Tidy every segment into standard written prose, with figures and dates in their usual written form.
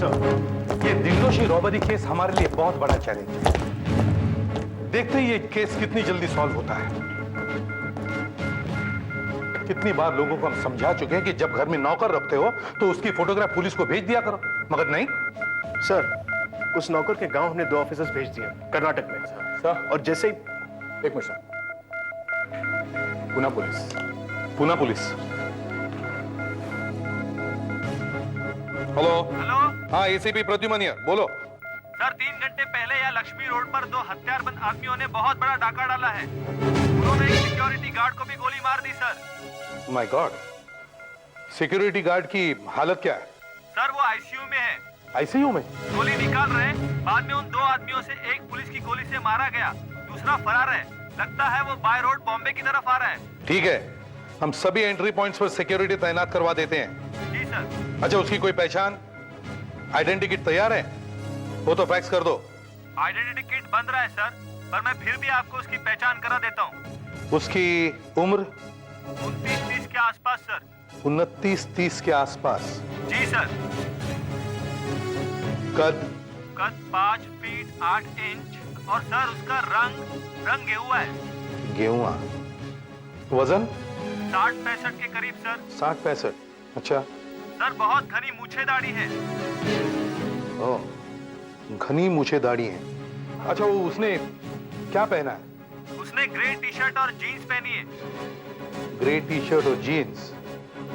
Sir, ये दिलदोशी robbery case हमारे लिए बहुत बड़ा चैलेंज है। देखते ही ये केस कितनी जल्दी सॉल्व होता है। कितनी बार लोगों को हम समझा चुके हैं कि जब घर में नौकर रखते हो तो उसकी फोटोग्राफ पुलिस को भेज दिया करो, मगर नहीं। सर, उस नौकर के गांव हमने 2 ऑफिसर्स भेज दिए कर्नाटक में। सर, और जैसे ही एक minute sir, Pune police, Pune police. Hello hello. हाँ, एसीपी प्रद्युमन हियर, बोलो। सर, 3 घंटे पहले यहाँ लक्ष्मी रोड पर 2 हथियारबंद आदमियों ने बहुत बड़ा डाका डाला है। उन्होंने एक सिक्योरिटी गार्ड को भी गोली मार दी sir. My God, security guard की हालत क्या है? सर, वो आईसीयू में है। आईसीयू में? गोली निकाल रहे, बाद में उन 2 आदमियों से एक पुलिस की गोली से मारा गया, दूसरा फरार है। लगता है वो बाय रोड बॉम्बे की तरफ आ रहा है। ठीक है, हम सभी एंट्री पॉइंट्स पर सिक्योरिटी तैनात करवा देते हैं। जी सर। अच्छा, उसकी कोई पहचान, आइडेंटिटी किट तैयार है? वो तो फैक्स कर दो। आइडेंटिटी किट बन रहा है सर, पर मैं फिर भी आपको उसकी पहचान करा देता हूँ। उसकी उम्र? 29-30 के आसपास सर। 29-30 के आसपास? जी सर। कद? कद 5 फीट 8 इंच और सर उसका रंग गेहुआ है। गेहुआ? वजन? 60-65 के करीब सर। 60-65? अच्छा सर, बहुत घनी मूछे दाढ़ी है। ओह, घनी मूछे दाढ़ी है। अच्छा, वो उसने क्या पहना है? उसने ग्रे टी शर्ट और जीन्स पहनी है। ग्रे टी शर्ट और जीन्स,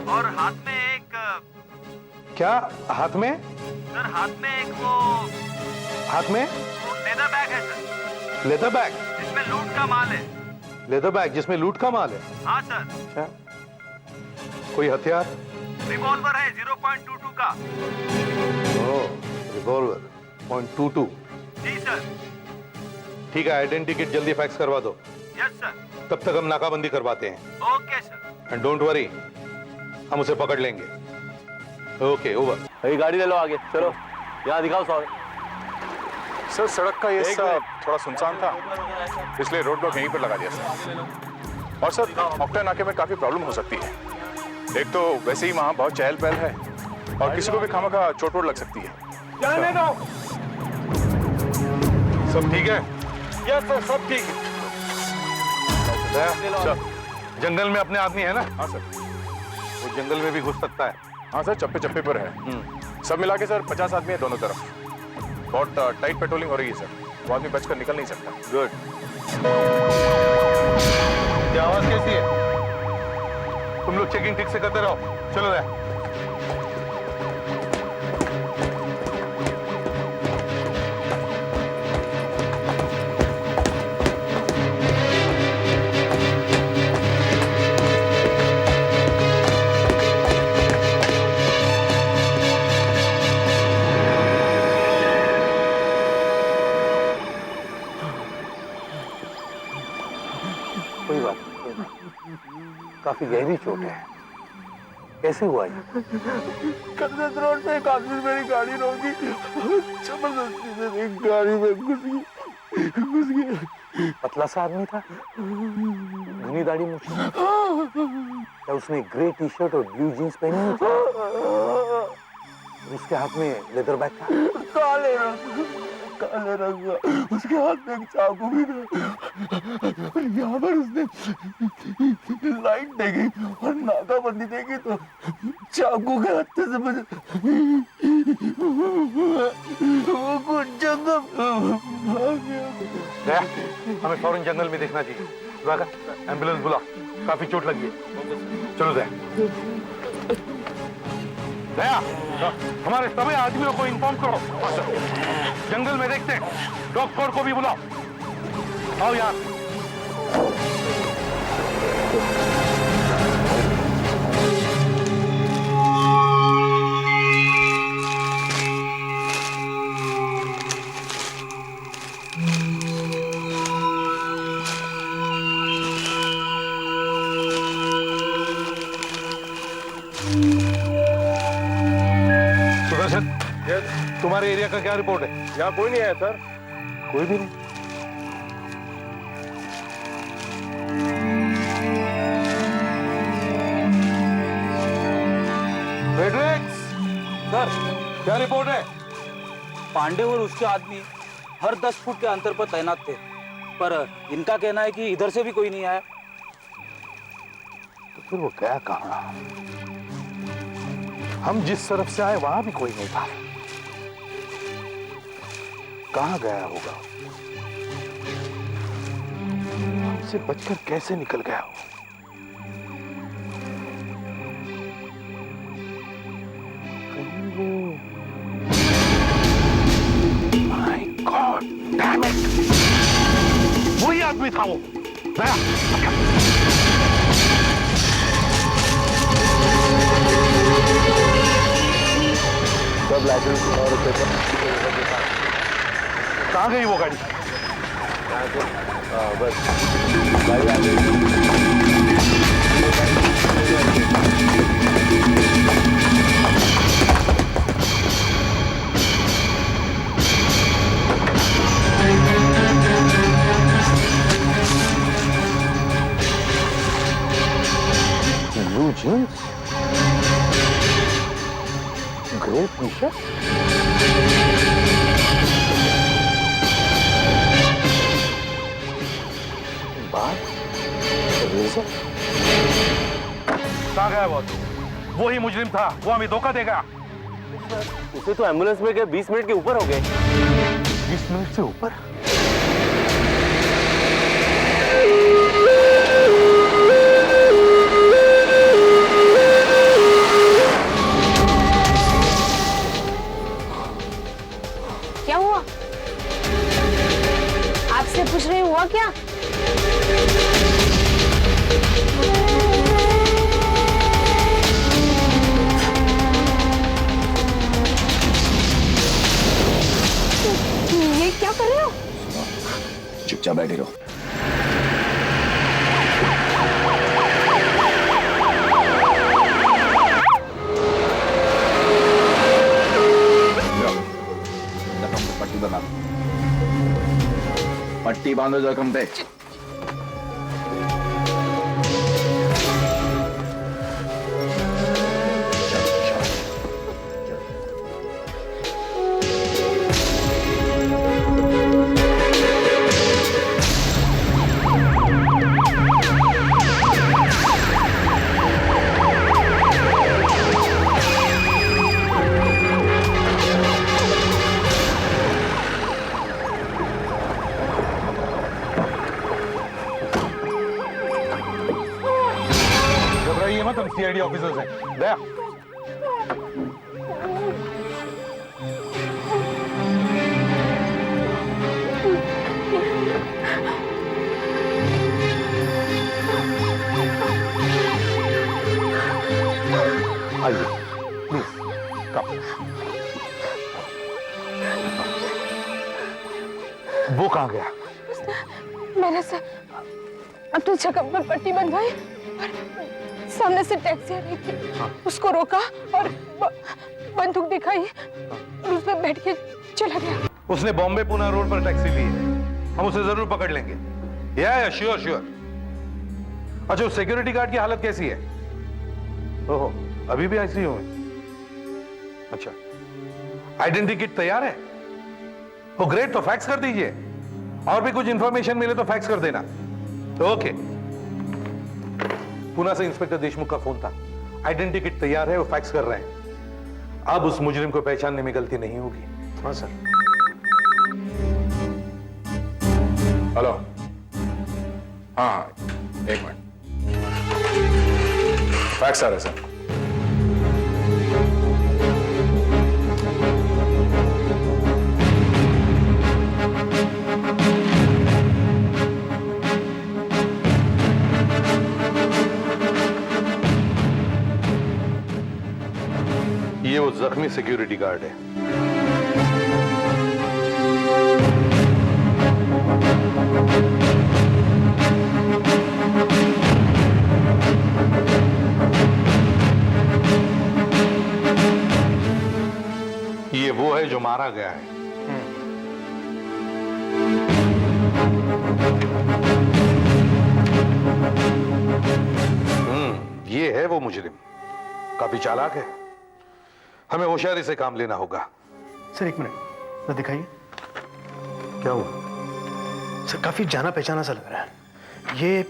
और हाथ में एक क्या हाथ में? सर, हाथ में एक वो हाथ में लेदर बैग है सर, लेदर बैग? जिसमें लूट का माल है। लेदर बैग जिसमें लूट का माल है? हाँ सर। अच्छा, कोई हथियार? रिवॉल्वर है 0.22 का। ओह, रिवॉल्वर .22। जी सर। ठीक है, आइडेंटिटी किट जल्दी फैक्स करवा दो। Yes sir. तब तक हम नाकाबंदी करवाते हैं। Okay sir. And don't worry, हम उसे पकड़ लेंगे। Okay, over. भाई गाड़ी ले लो आगे, चलो यहाँ दिखाओ सर। सर, सड़क का ये हिस्सा थोड़ा सुनसान था, इसलिए रोड ब्लॉक यहीं पर लगा दिया सर। और सर, ऑक्टा नाके में काफी प्रॉब्लम हो सकती है। एक तो वैसे ही वहाँ बहुत चहल पहल है और किसी को भी खामखा चोट वोट लग सकती है। जाने दो। सब ठीक है? यस सर, सब ठीक है। सर, जंगल में अपने आदमी है ना? हाँ सर। वो जंगल में भी घुस सकता है। हाँ सर, चप्पे चप्पे पर है। सब मिला के सर 50 आदमी है दोनों तरफ। बहुत टाइट पेट्रोलिंग हो रही है सर, वो आदमी बचकर निकल नहीं सकता। गुड। क्या आवाज कैसी है? तुम लोग चेकिंग ठीक से करते रहो। चलो रे। कोई बात नहीं, काफी गहरी चोट है। कैसे हुआ ये? कर्जत रोड पे एक आदमी मेरी गाड़ी रोकी, जबरदस्ती से मेरी गाड़ी में घुस गया। पतला सा आदमी था, घनी दाढ़ी मूछ। क्या उसने ग्रे टी शर्ट और ब्लू जीन्स पहनी हुई थी? उसके हाथ में लेदर बैग था? काले रंग का। उसके हाथ में एक चाकू भी था। और यहाँ पर उसने लाइट देखी और नाकाबंदी देखी तो चाकू के हत्थे से बच वो कुछ जंगल भाग गया। हमें फौरन जंगल में देखना चाहिए। एम्बुलेंस बुला, काफी चोट लगी है। चलो दया, हमारे सभी आदमियों को इन्फॉर्म करो। जंगल में देखते हैं। डॉक्टर को भी बुलाओ। आओ यार। तुम्हारे एरिया का क्या रिपोर्ट है? यहाँ कोई नहीं आया सर। कोई भी नहीं। फ्रेडरिक्स सर, क्या रिपोर्ट है? पांडे और उसके आदमी हर 10 फुट के अंतर पर तैनात थे, पर इनका कहना है कि इधर से भी कोई नहीं आया। तो फिर वो गया कहाँ? हम जिस तरफ से आए वहां भी कोई नहीं था। कहाँ गया होगा? हमसे बचकर कैसे निकल गया हो? कहीं वो माय गॉड डैम इट, वही आदमी था वो। गया। सब लाइसेंस और पेपर कहाँ गई वो गाड़ी? बस गाड़ी आ गई। Blue jeans? Gray t-shirt? बात? रेज़र? कहाँ गया वो? वही मुजरिम था, वो हमें धोखा देगा। उसे तो एम्बुलेंस में गए 20 मिनट के ऊपर हो गए। 20 मिनट से ऊपर? क्या हुआ? आपसे पूछ रही हुआ क्या? ये क्या कर रहे हो? चुपचाप बैठे रहो। पट्टी बना, पट्टी बांधो जख्म पे। घबराइए मत, हम सीआईडी ऑफिसर्स हैं। गया। आइए, प्लीज कम। वो कहाँ गया? मैंने से अपनी जगह पर पट्टी बंधवाई और सामने से टैक्सी आ रही थी, उसको रोका और बंदूक दिखाई और उस पर बैठ के चला गया। उसने बॉम्बे पुणे रोड पर टैक्सी ली है, हम उसे जरूर पकड़ लेंगे। या श्योर श्योर। अच्छा, उस सिक्योरिटी गार्ड की हालत कैसी है? ओहो, अभी भी आईसीयू में? अच्छा, आइडेंटिटी किट तैयार है? ओ ग्रेट, तो फैक्स कर दीजिए। और भी कुछ इंफॉर्मेशन मिले तो फैक्स कर देना। ओके। पुणे से इंस्पेक्टर देशमुख का फोन था, आइडेंटिटी किट तैयार है, वो फैक्स कर रहे हैं। अब उस मुजरिम को पहचानने में गलती नहीं होगी। हाँ सर। हेलो, हाँ एक मिनट, फैक्स आ रहा है सर। ये वो जख्मी सिक्योरिटी गार्ड है। ये वो है जो मारा गया है। ये है वो मुजरिम, काफी चालाक है। हमें होशियारी से काम लेना होगा। सर एक मिनट, जरा दिखाइए। क्या हुआ? सर काफी जाना पहचाना सा लग रहा है। ये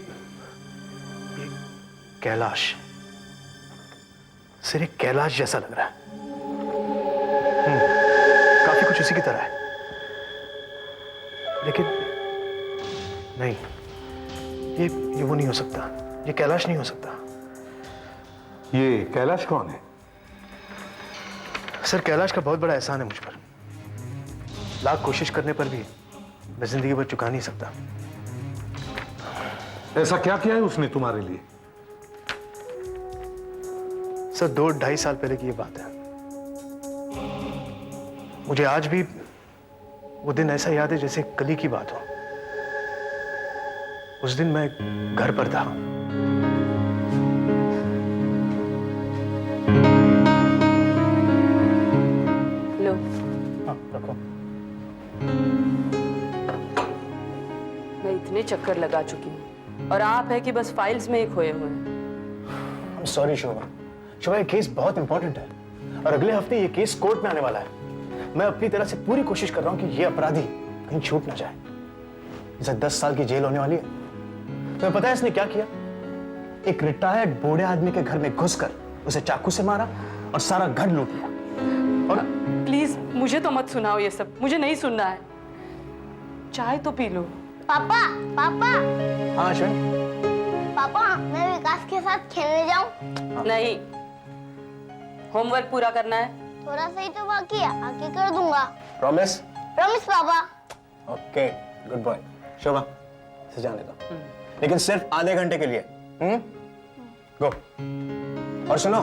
कैलाश, सर ये कैलाश जैसा लग रहा है। काफी कुछ उसी की तरह है, लेकिन नहीं, ये वो नहीं हो सकता। ये कैलाश नहीं हो सकता। ये कैलाश कौन है? सर कैलाश का बहुत बड़ा एहसान है मुझ पर। लाख कोशिश करने पर भी मैं जिंदगी भर चुका नहीं सकता। ऐसा क्या किया है उसने तुम्हारे लिए? सर 2-2.5 साल पहले की ये बात है। मुझे आज भी वो दिन ऐसा याद है जैसे कल ही की बात हो। उस दिन मैं घर पर था। लो। हाँ, रखो। मैं इतने चक्कर लगा चुकी हूँ और आप है कि बस फाइल्स में ही खोए हुए हैं। I'm sorry शोभा। शोभा ये केस बहुत इंपॉर्टेंट है और अगले हफ्ते ये केस कोर्ट में आने वाला है। मैं अपनी तरफ से पूरी कोशिश कर रहा हूँ कि ये अपराधी कहीं छूट ना जाए। इसे 10 साल की जेल होने वाली है। तुम्हें पता है इसने क्या किया? एक रिटायर्ड बूढ़े आदमी के घर में घुसकर उसे चाकू से मारा और सारा घर लूट लिया। और प्लीज मुझे तो मत सुनाओ ये सब, मुझे नहीं सुनना है। चाय तो पी लो। पापा पापा हाँ अश्विन, पापा मैं विकास के साथ खेलने जाऊं? नहीं, होमवर्क पूरा करना है। थोड़ा सा ही तो बाकी है, आके कर दूंगा। प्रॉमिस? प्रॉमिस पापा। Okay, good boy. शोभा से जाने दो, लेकिन सिर्फ आधे घंटे के लिए। गो। और सुनो,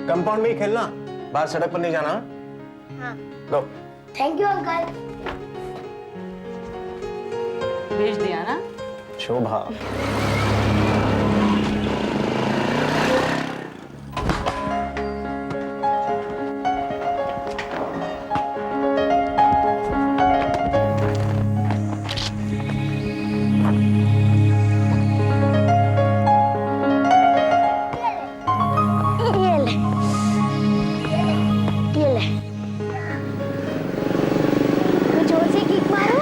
कंपाउंड में ही खेलना, बाहर सड़क पर नहीं जाना। हाँ। गो। Thank you uncle. भेज दिया ना? शोभा। मैं जोर से किक मारूं?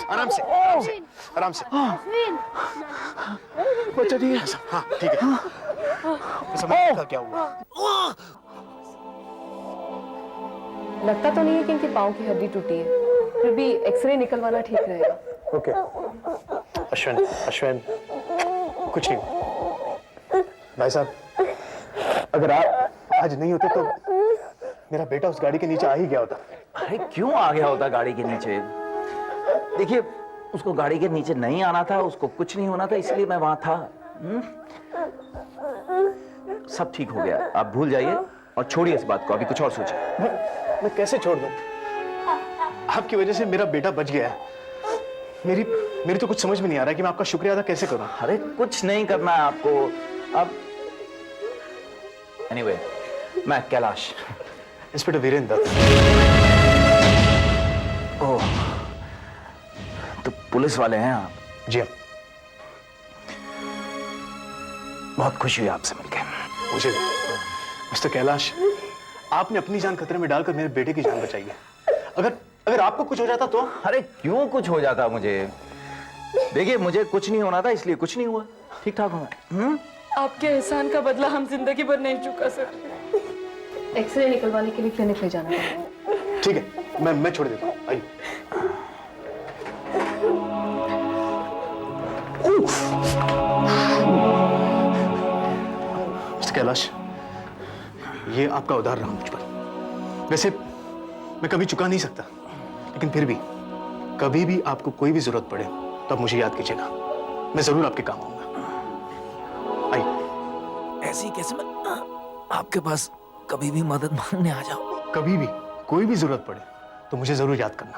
आराम से, आराम से, आराम से। बच्चा ठीक है? हाँ ठीक है। मैं समझ नहीं क्या हुआ। लगता तो नहीं है कि इनके पाँव की हड्डी टूटी है, फिर भी एक्सरे निकलवाना ठीक रहेगा। ओके। अश्विन, अश्विन, कुछ नहीं। भाई साहब, अगर आप आज नहीं होते तो मेरा बेटा उस गाड़ी के नीचे आ ही गया होता। अरे क्यों आ गया होता गाड़ी के नीचे? देखिए, उसको गाड़ी के नीचे नहीं आना था, उसको कुछ नहीं होना था, इसलिए मैं वहां था। सब ठीक हो गया, आप भूल जाइए और छोड़िए इस बात को, अभी कुछ और सोचिए। मैं कैसे छोड़ दूं? आपकी वजह से मेरा बेटा बच गया है। मेरी तो कुछ समझ में नहीं आ रहा है कि मैं आपका शुक्रिया अदा कैसे करूं। अरे कुछ नहीं करना है आपको अब। एनीवे, मैं कैलाश। इंस्पेक्टर वीरेंद्र। ओह, तो पुलिस वाले हैं आप? जी हाँ। बहुत खुशी हुई आपसे मिलकर। मुझे मिस्टर कैलाश, आपने अपनी जान खतरे में डालकर मेरे बेटे की जान बचाई है। अगर अगर आपको कुछ हो जाता तो? अरे क्यों कुछ हो जाता मुझे? देखिए मुझे कुछ नहीं होना था इसलिए कुछ नहीं हुआ, ठीक ठाक हूँ। आपके एहसान का बदला हम जिंदगी भर नहीं चुका सकते। एक्सरे निकलवाने के लिए क्लिनिक ले जाना है। ठीक है, मैं छोड़ देता हूँ, आइए। मिस्टर कैलाश, ये आपका उधार रहा मुझ पर। वैसे मैं कभी चुका नहीं सकता, लेकिन फिर भी कभी भी आपको कोई भी जरूरत पड़े तो आप मुझे याद कीजिएगा। मैं जरूर आपके काम आऊंगा। आइए। ऐसी कैसे मैं आपके पास कभी भी मदद मांगने आ जाऊं? कभी भी कोई भी जरूरत पड़े तो मुझे जरूर याद करना।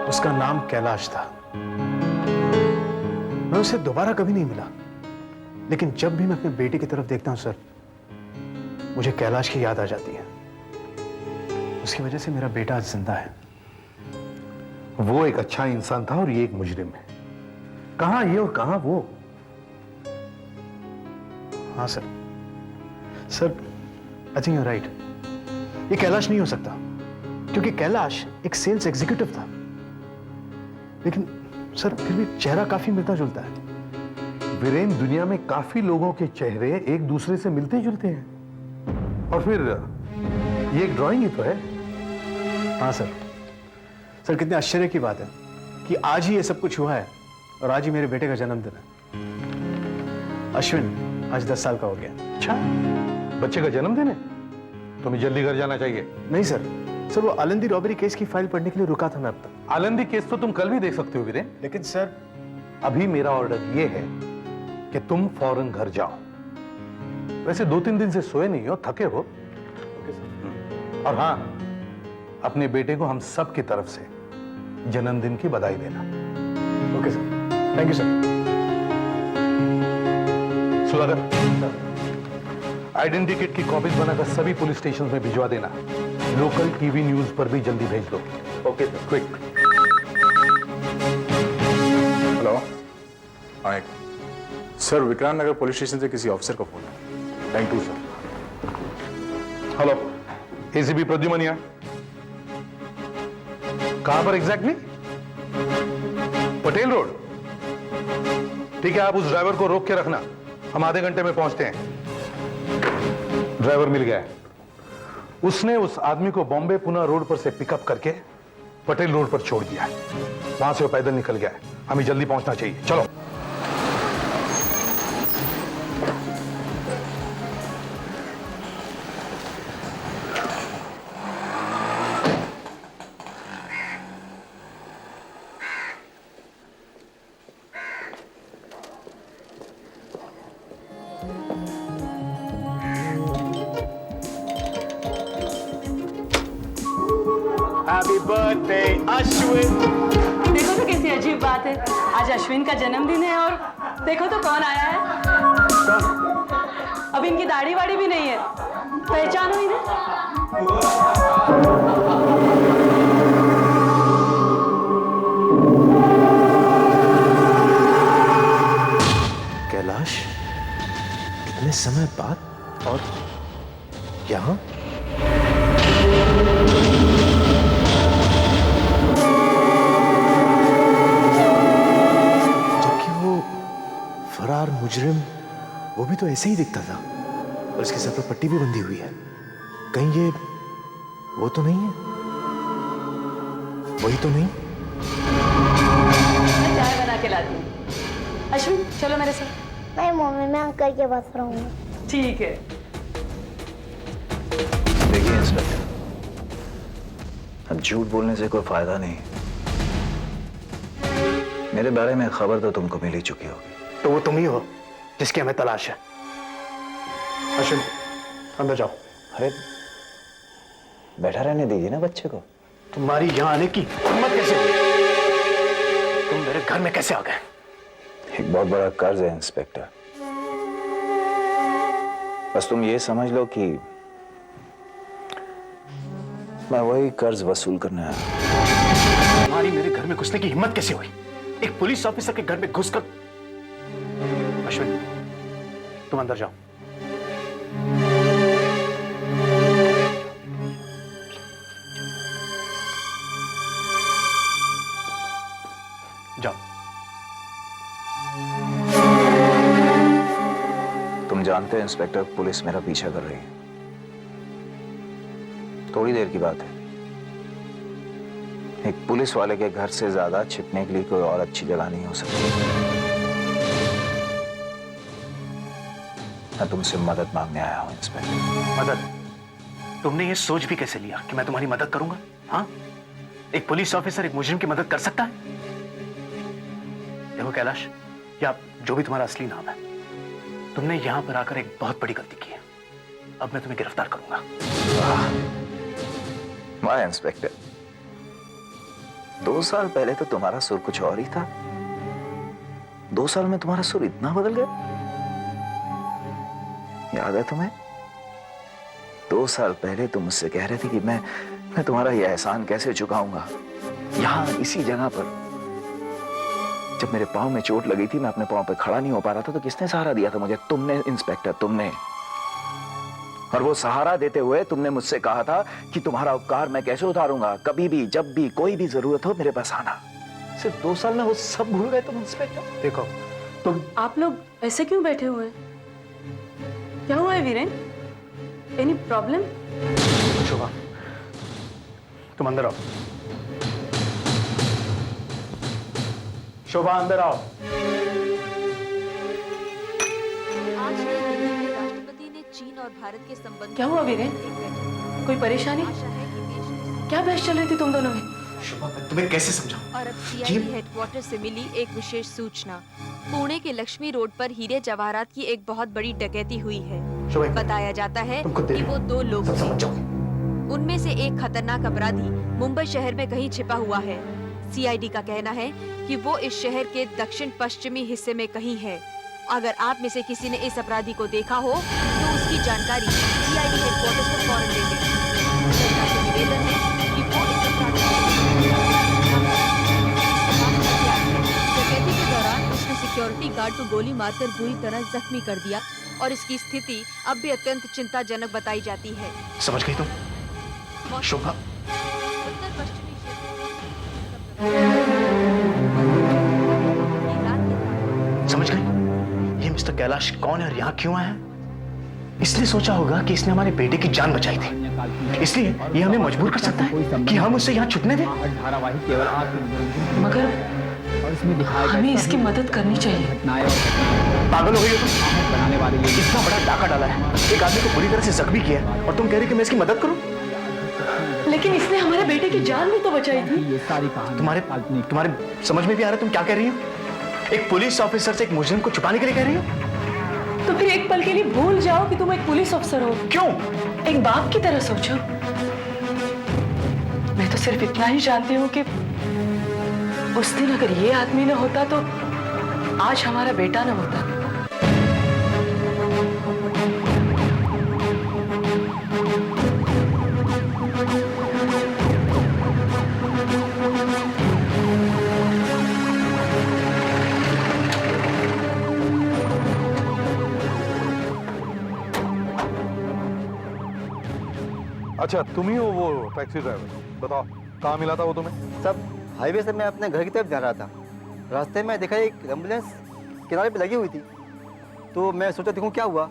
उसका नाम कैलाश था। मैं उसे दोबारा कभी नहीं मिला, लेकिन जब भी मैं अपने बेटे की तरफ देखता हूं सर, मुझे कैलाश की याद आ जाती है। उसकी वजह से मेरा बेटा आज जिंदा है। वो एक अच्छा इंसान था और ये एक मुजरिम है। कहां ये और कहां वो? हाँ sir, I think you right. ये कैलाश नहीं हो सकता, क्योंकि कैलाश एक सेल्स एग्जीक्यूटिव था। लेकिन सर फिर भी चेहरा काफी मिलता जुलता है। वीरेन, दुनिया में काफी लोगों के चेहरे एक दूसरे से मिलते जुलते हैं। और फिर ये एक ड्राइंग ही तो है। हाँ सर, कितने आश्चर्य की बात है कि आज ही ये सब कुछ हुआ है और आज ही मेरे बेटे का जन्मदिन है। अश्विन आज 10 साल का हो गया। अच्छा, बच्चे का जन्मदिन है? तुम्हें जल्दी घर जाना चाहिए। नहीं सर, वो आलंदी रॉबरी केस की फाइल पढ़ने के लिए रुका था मैं अब तक। आलंदी केस तो तुम कल भी देख सकते हो वीरेन। लेकिन सर अभी मेरा ऑर्डर ये है कि तुम फौरन घर जाओ। वैसे 2-3 दिन से सोए नहीं हो, थके हो। और हाँ, अपने बेटे को हम सब की तरफ से जन्मदिन की बधाई देना। Okay sir, thank you sir. Sudhakar, identity kit की कॉपीज बनाकर सभी पुलिस स्टेशन में भिजवा देना। लोकल टीवी न्यूज पर भी जल्दी भेज दो। Okay sir. क्विक। हेलो, हाँ एक sir, Vikrant Nagar police station से किसी ऑफिसर का फोन है। Thank you sir. Hello, ACP प्रद्युमनिया। कहां पर एग्जैक्टली? पटेल रोड। ठीक है, आप उस ड्राइवर को रोक के रखना, हम आधे घंटे में पहुंचते हैं। ड्राइवर मिल गया है। उसने उस आदमी को बॉम्बे पुणे रोड पर से पिकअप करके पटेल रोड पर छोड़ दिया है। वहां से वो पैदल निकल गया है। हमें जल्दी पहुंचना चाहिए, चलो। Happy birthday Ashwin. देखो तो कैसी अजीब बात है, आज अश्विन का जन्मदिन है और देखो तो कौन आया है। अब इनकी दाढ़ी वाड़ी भी नहीं है, पहचानो इन्हें? कैलाश, कितने समय बाद और यहां? फरार मुजरिम वो भी तो ऐसे ही दिखता था और इसके सर पर पट्टी भी बंधी हुई है। कहीं ये वो तो नहीं है? वही तो नहीं? मैं चाय बना के लाती हूँ। अश्विन चलो मेरे साथ। नहीं मम्मी, मैं अंकल के पास रहूंगा। ठीक है। देखिए इंस्पेक्टर, अब झूठ बोलने से कोई फायदा नहीं। मेरे बारे में खबर तो तुमको मिल ही चुकी होगी। तो वो तुम ही हो जिसकी हमें तलाश है। अश्विन अंदर जाओ। अरे बैठा रहने दीजिए ना बच्चे को। तुम्हारी यहां आने की हिम्मत कैसे हुई? तुम मेरे घर में कैसे आ गए? एक बहुत बड़ा कर्ज है इंस्पेक्टर, बस तुम ये समझ लो कि मैं वही कर्ज वसूल करने आया। तुम्हारी मेरे घर में घुसने की हिम्मत कैसे हुई? एक पुलिस ऑफिसर के घर में घुसकर। अश्विन तुम अंदर जाओ। हम जानते हैं इंस्पेक्टर, पुलिस मेरा पीछा कर रही है। थोड़ी देर की बात है। एक पुलिस वाले के घर से ज्यादा छिपने के लिए कोई और अच्छी जगह नहीं हो सकती। मैं तुमसे मदद मांगने आया हूं इंस्पेक्टर। मदद? तुमने ये सोच भी कैसे लिया कि मैं तुम्हारी मदद करूंगा? हाँ, एक पुलिस ऑफिसर एक मुजरिम की मदद कर सकता है? देखो कैलाश, या जो भी तुम्हारा असली नाम है, तुमने यहां पर आकर एक बहुत बड़ी गलती की है। अब मैं तुम्हें गिरफ्तार करूंगा। वाह इंस्पेक्टर, 2 साल पहले तो तुम्हारा सुर कुछ और ही था। 2 साल में तुम्हारा सुर इतना बदल गया। याद है तुम्हें? 2 साल पहले तुम मुझसे कह रहे थे कि मैं तुम्हारा यह एहसान कैसे चुकाऊंगा। यहां इसी जगह पर जब मेरे पांव में चोट लगी थी, मैं अपने पांव पे खड़ा नहीं हो पा रहा था, तो किसने सहारा दिया था मुझे? तुमने इंस्पेक्टर, तुमने। और वो सहारा देते हुए तुमने मुझसे कहा था कि तुम्हारा उपकार मैं कैसे उतारूंगा, कभी भी जब भी कोई भी जरूरत हो मेरे पास आना। सिर्फ 2 साल में वो सब भूल गए तुम इंस्पेक्टर। देखो तुम, आप लोग ऐसे क्यों बैठे हुए हैं? क्या हुआ है वीरेन? Any problem? शोभा, तुम अंदर आओ। शोभा अंदर आओ। आज नई दिल्ली में राष्ट्रपति ने चीन और भारत के संबंध। क्या हुआ वीरेन? कोई परेशानी? क्या बहस चल रही थी तुम दोनों में? शोभा, मैं तुम्हें कैसे समझाऊं? और अब सीआईडी हेडक्वार्टर से मिली एक विशेष सूचना। पुणे के लक्ष्मी रोड पर हीरे जवाहरात की एक बहुत बड़ी डकैती हुई है। बताया जाता है कि वो 2 लोग थे। उनमें से एक खतरनाक अपराधी मुंबई शहर में कहीं छिपा हुआ है। सीआईडी का कहना है कि वो इस शहर के दक्षिण पश्चिमी हिस्से में कहीं है। अगर आप में से किसी ने इस अपराधी को देखा हो तो उसकी जानकारी सीआईडी हेडक्वार्टर को फौरन देंगे। जनता से निवेदन है कि वो इस अपराधी डकैती के दौरान उसने सिक्योरिटी गार्ड को गोली मारकर बुरी तरह जख्मी कर दिया और इसकी स्थिति अब भी अत्यंत चिंताजनक बताई जाती है। समझ गई तुम शोभा? उत्तर पश्चिमी समझ गई? ये मिस्टर कैलाश कौन है और यहाँ क्यों आया है? इसने सोचा होगा कि इसने हमारे बेटे की जान बचाई थी, इसलिए ये हमें मजबूर कर सकता है कि हम उससे यहाँ छुपने दें। मगर हमें इसकी मदद करनी चाहिए। पागल हो गई हो तुम? इतना बड़ा डाका डाला है, एक आदमी को बुरी तरह से जख्मी किया है, और तुम कह रही कि मैं इसकी मदद करूं? लेकिन इसने हमारे बेटे की जान भी तो बचाई थी। तुम्हारे समझ में भी आ रहा है तुम क्या कह रही हो? एक पुलिस ऑफिसर से एक मुजरिम को छुपाने के लिए कह रही हो? तो फिर एक पल के लिए भूल जाओ कि तुम एक पुलिस अफसर हो। क्यों? एक बाप की तरह सोचो। मैं तो सिर्फ इतना ही जानती हूँ कि उस दिन अगर ये आदमी न होता तो आज हमारा बेटा न होता। अच्छा, तुम ही हो वो टैक्सी ड्राइवर? बताओ, कहाँ मिला था वो तुम्हें? सब हाईवे से मैं अपने घर की तरफ जा रहा था। रास्ते में देखा एक एम्बुलेंस किनारे पे लगी हुई थी, तो मैं सोचा देखूं क्या हुआ।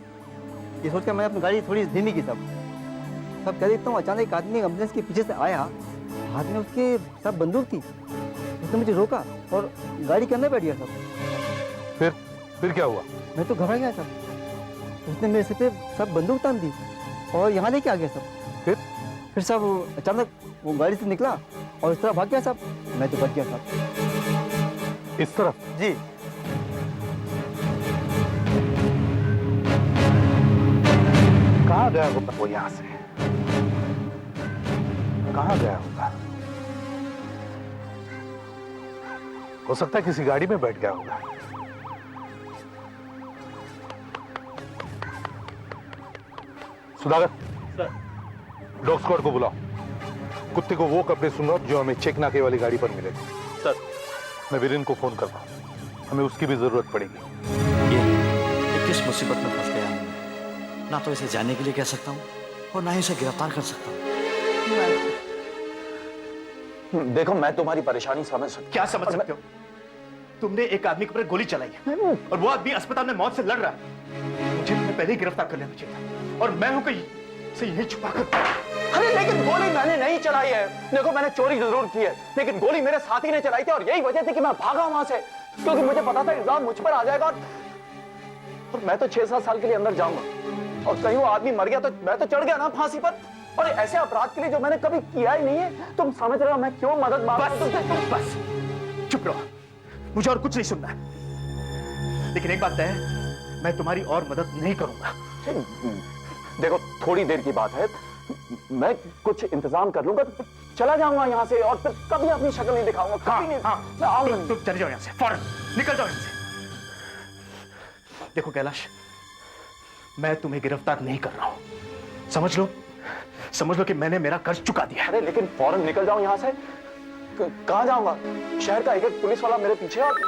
ये सोचकर मैंने अपनी गाड़ी थोड़ी धीमी की। सब कह देखता हूँ अचानक एक आदमी एम्बुलेंस के पीछे से आया, हाथ में उसके सब बंदूक थी। उसने मुझे रोका और गाड़ी के अंदर बैठ गया। सब फिर क्या हुआ? मैं तो घबरा गया। सब उसने मेरे सिर पे सब बंदूक तान दी और यहाँ लेके आ गया। सब फिर सब अचानक वो गाड़ी से निकला और इस तरफ भाग गया। सब मैं तो बच गया। सब इस तरफ? जी। कहाँ गया होगा वो यहाँ से? कहाँ गया होगा? हो सकता है किसी गाड़ी में बैठ गया होगा। सुधाकर, डॉग स्क्वाड को बुलाओ। कुत्ते को वो कपड़े सुंघाओ जो हमें चेक नाके वाली गाड़ी पर मिलेगा। सर, मैं वीरेन को फोन करता हूँ, हमें उसकी भी जरूरत पड़ेगी। ये किस मुसीबत में फंस गया? ना तो इसे जाने के लिए कह सकता हूँ और ना ही इसे गिरफ्तार कर सकता हूँ। देखो, मैं तुम्हारी परेशानी समझ सकता हूँ। क्या समझ सकते हो? तुमने एक आदमी के ऊपर गोली चलाई है और वो आदमी अस्पताल में मौत से लड़ रहा है। मुझे तुम्हें पहले ही गिरफ्तार कर लेना चाहिए था, और मैं हूं कि से यही छुपा कर। अरे लेकिन गोली मैंने नहीं चलाई है। देखो मैंने चोरी जरूर की है, लेकिन गोली मेरे साथी ने चलाई थी, और यही वजह थी कि मैं भागा वहां से, क्योंकि मुझे पता था इल्जाम मुझ पर आ जाएगा, और मैं तो 6-7 साल के लिए अंदर जाऊंगा, और कहीं वो आदमी मर गया तो मैं तो चढ़ गया ना फांसी पर। और ऐसे अपराध के लिए जो मैंने कभी किया ही नहीं है, तुम समझ रहे हो मैं क्यों मदद मांग रहा हूं? बस चुप रहो, मुझे और कुछ नहीं सुनना है। लेकिन एक बात है, मैं तुम्हारी और मदद नहीं करूंगा। देखो थोड़ी देर की बात है, मैं कुछ इंतजाम कर लूंगा, तो चला जाऊंगा यहाँ से, और फिर कभी अपनी शक्ल नहीं दिखाऊंगा। कभी नहीं। मैं आऊंगा। तुम चले जाओ यहाँ से, फौरन निकल जाओ यहाँ से। देखो कैलाश, मैं तुम्हें गिरफ्तार नहीं कर रहा हूं, समझ लो कि मैंने मेरा कर्ज चुका दिया। अरे लेकिन फौरन निकल जाओ यहाँ से। कहाँ जाऊंगा? शहर का एक पुलिस वाला मेरे पीछे, और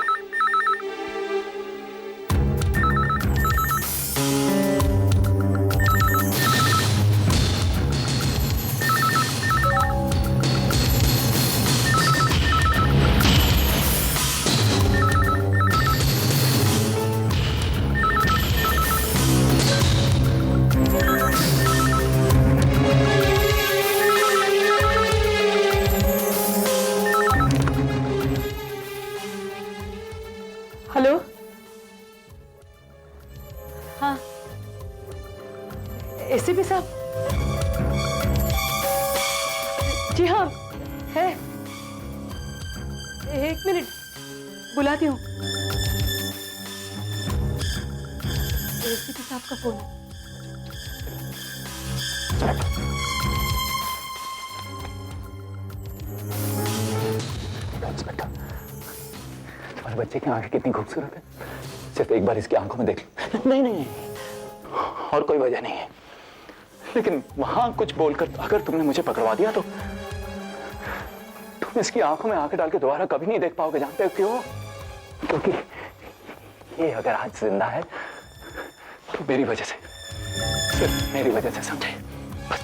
हेलो, हाँ एसीपी साहब? जी हाँ है, 1 मिनट बुलाती हूँ। एसीपी साहब का फोन है। तुम्हारे बच्चे की आंखें कितनी खूबसूरत है, सिर्फ एक बार इसकी आंखों में देख लो। नहीं, और कोई वजह नहीं है, लेकिन वहां कुछ बोलकर अगर तुमने मुझे पकड़वा दिया तो तुम इसकी आंखों में आंखें डाल के दोबारा कभी नहीं देख पाओगे। जानते हो क्यों? क्योंकि ये अगर आज जिंदा है तो मेरी वजह से, सिर्फ मेरी वजह से, समझे? बस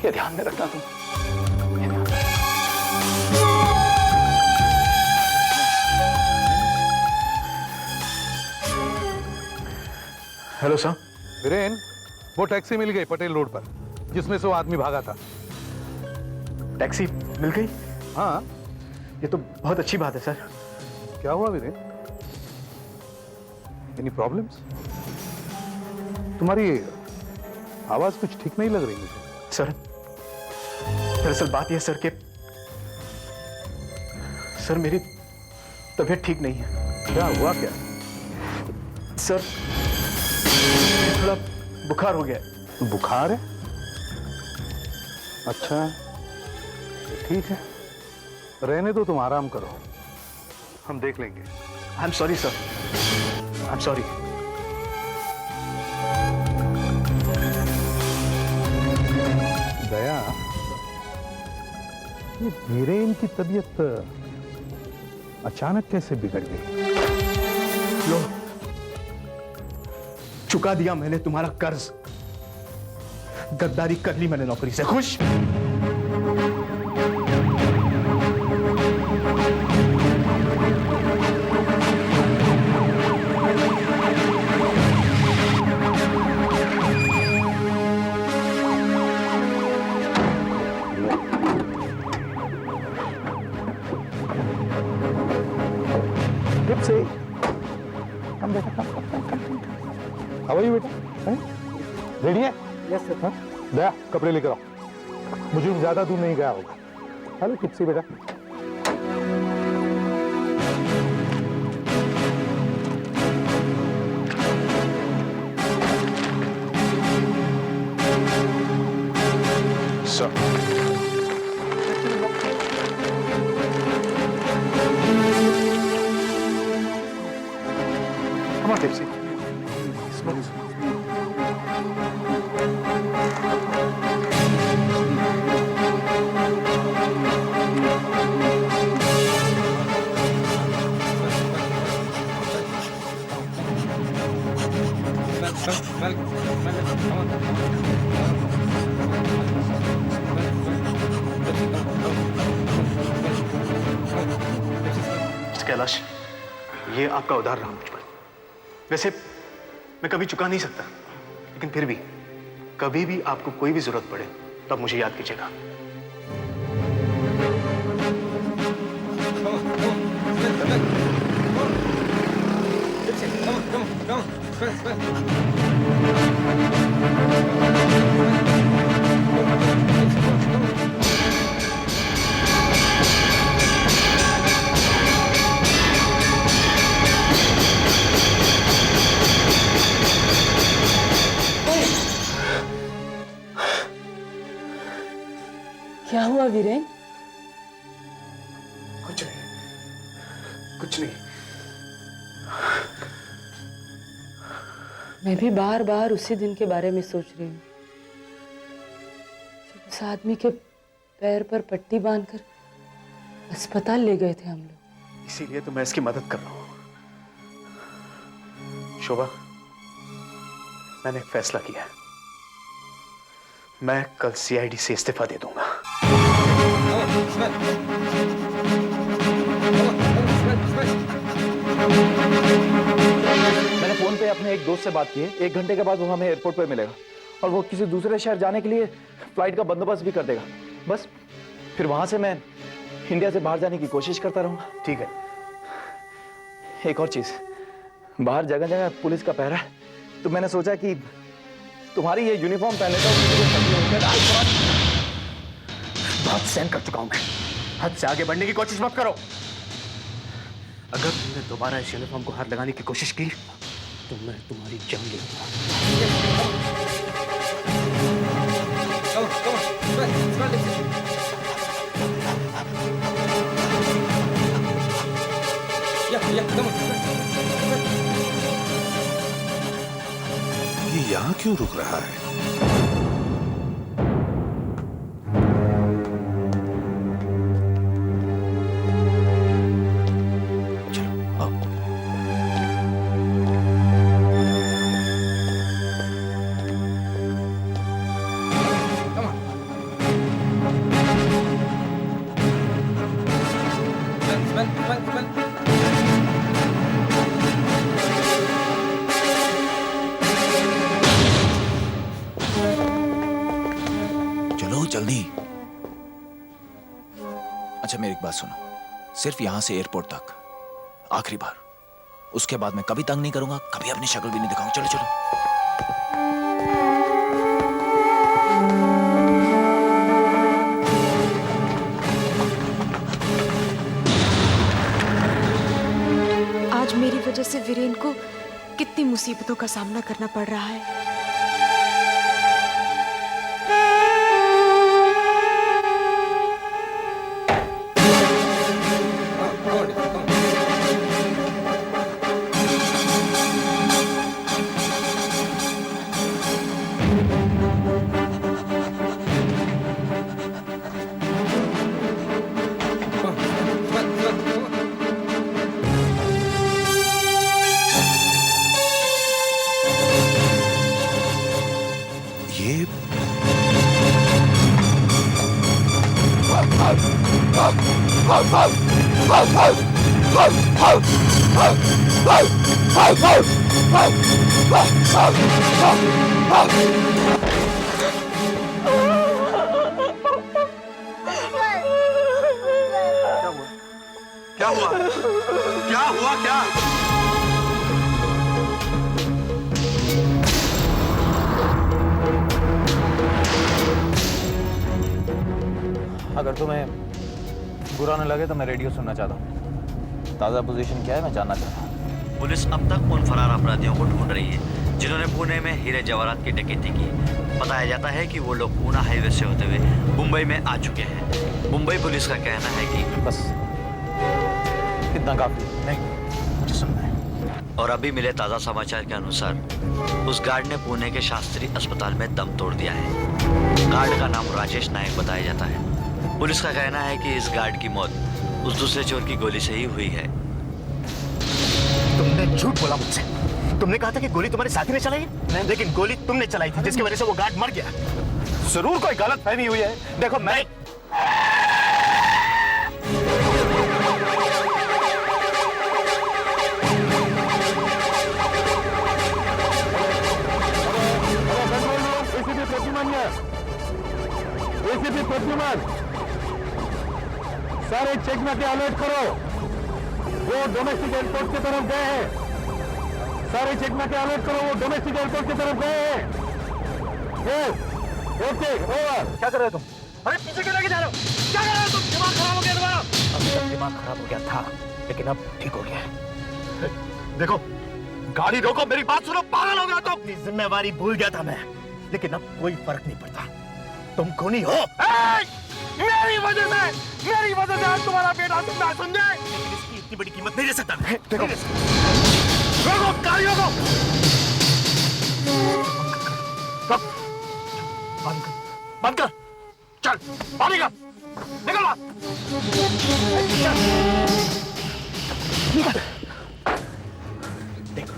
ये ध्यान में रखना तुम। Hello sir. वीरेन, वो टैक्सी मिल गई पटेल रोड पर, जिसमें से वो आदमी भागा था। टैक्सी मिल गई? हाँ। ये तो बहुत अच्छी बात है सर। क्या हुआ वीरेन? Any problems? तुम्हारी आवाज कुछ ठीक नहीं लग रही मुझे। सर दरअसल बात यह सर कि सर मेरी तबीयत ठीक नहीं है। क्या हुआ? क्या सर? थोड़ा बुखार हो गया। बुखार है? अच्छा ठीक है, रहने दो, तुम आराम करो, हम देख लेंगे। I am sorry sir, I am sorry. Daya, ये वीरेन की तबीयत अचानक कैसे बिगड़ गई? लो, चुका दिया मैंने तुम्हारा कर्ज, गद्दारी कर ली मैंने नौकरी से। खुश? से हम बेटा हाउ आर यू बेटा? रेडी है? Yes sir. हाँ? दया, कपड़े लेकर आओ, मुझे ज्यादा दूर नहीं गया होगा। हेलो टिप्सी बेटा। Come on, Tipsy. Smoke. Kailash, ये आपका उधार रहा मुझ पर। वैसे मैं कभी चुका नहीं सकता, लेकिन फिर भी कभी भी आपको कोई भी जरूरत पड़े तो आप मुझे याद कीजिएगा। क्या हुआ वीरेन? कुछ नहीं, कुछ नहीं। मैं भी बार बार उसी दिन के बारे में सोच रही हूँ जब उस आदमी के पैर पर पट्टी बांधकर अस्पताल ले गए थे हम लोग। इसीलिए तो मैं इसकी मदद कर रहा हूं। शोभा, मैंने एक फैसला किया है। मैं कल सीआईडी से इस्तीफा दे दूंगा। मैंने फोन पे अपने एक दोस्त से बात की है। 1 घंटे के बाद वो हमें एयरपोर्ट पे मिलेगा और वो किसी दूसरे शहर जाने के लिए फ्लाइट का बंदोबस्त भी कर देगा। बस फिर वहां से मैं इंडिया से बाहर जाने की कोशिश करता रहूंगा। ठीक है। एक और चीज, बाहर जगह जगह पुलिस का पहरा है, तो मैंने सोचा कि तुम्हारी ये यूनिफॉर्म पहन लेता हूं। बहुत सहन कर चुका हूं मैं, हद से आगे बढ़ने की कोशिश मत करो। अगर तुमने दोबारा इस यूनिफॉर्म को हाथ लगाने की कोशिश की तो मैं तुम्हारी जान ये यहाँ क्यों रुक रहा है? जल्दी। अच्छा मेरी एक बात सुनो, सिर्फ यहां से एयरपोर्ट तक आखिरी बार, उसके बाद मैं कभी तंग नहीं करूंगा, कभी अपनी शक्ल भी नहीं दिखाऊंगा। चलो चलो। आज मेरी वजह से वीरेन को कितनी मुसीबतों का सामना करना पड़ रहा है। क्या हुआ? क्या हुआ? क्या? अगर तुम्हें बुरा न लगे तो मैं रेडियो सुनना चाहता हूँ। ताज़ा पोजीशन क्या है मैं जानना चाहता हूँ। पुलिस अब तक उन फरार अपराधियों को ढूंढ रही है जिन्होंने पुणे में हीरे जवाहरात की डकैती की। बताया जाता है कि वो लोग पूना हाईवे से होते हुए मुंबई में आ चुके हैं। मुंबई पुलिस का कहना है कि बस इतना काफी नहीं, मुझे सुनना है। और अभी मिले ताज़ा समाचार के अनुसार उस गार्ड ने पुणे के शास्त्री अस्पताल में दम तोड़ दिया है। गार्ड का नाम राजेश नायक बताया जाता है। पुलिस का कहना है कि इस गार्ड की मौत उस दूसरे चोर की गोली से ही हुई है। तुमने झूठ बोला मुझसे। तुमने कहा था कि गोली तुम्हारे साथी ने चलाई है, लेकिन गोली तुमने चलाई थी जिसकी वजह से वो गार्ड मर गया। जरूर कोई गलत फहमी हुई है। देखो मैं एसीपी प्रद्युमन, सारे चेक के अलर्ट करो। वो डोमेस्टिक एयरपोर्ट की तरफ गए हैं। सारे चेक के अलर्ट करो, वो डोमेस्टिक एयरपोर्ट की तरफ गए हैं। Okay, over. क्या कर रहे हो तुम? अरे पीछे क्यों लेके जा रहे हो? क्या कर रहे हो तुम? दिमाग खराब हो गया तुम्हारा? अभी तक दिमाग खराब हो गया था, लेकिन अब ठीक हो गया है। देखो, गाड़ी रोको, मेरी बात सुनो, पागल हो गया तुम। अपनी जिम्मेवारी भूल गया था मैं, लेकिन अब कोई फर्क नहीं पड़ता। तुम खूनी हो। मेरी वजह से आज तुम्हारा बेटा जिंदा, समझे? इसकी इतनी बड़ी कीमत नहीं दे सकता मैं। देखो, रोको, गाड़ी रोको। बंद कर, चल, पानी का, निकल वहाँ। देखो,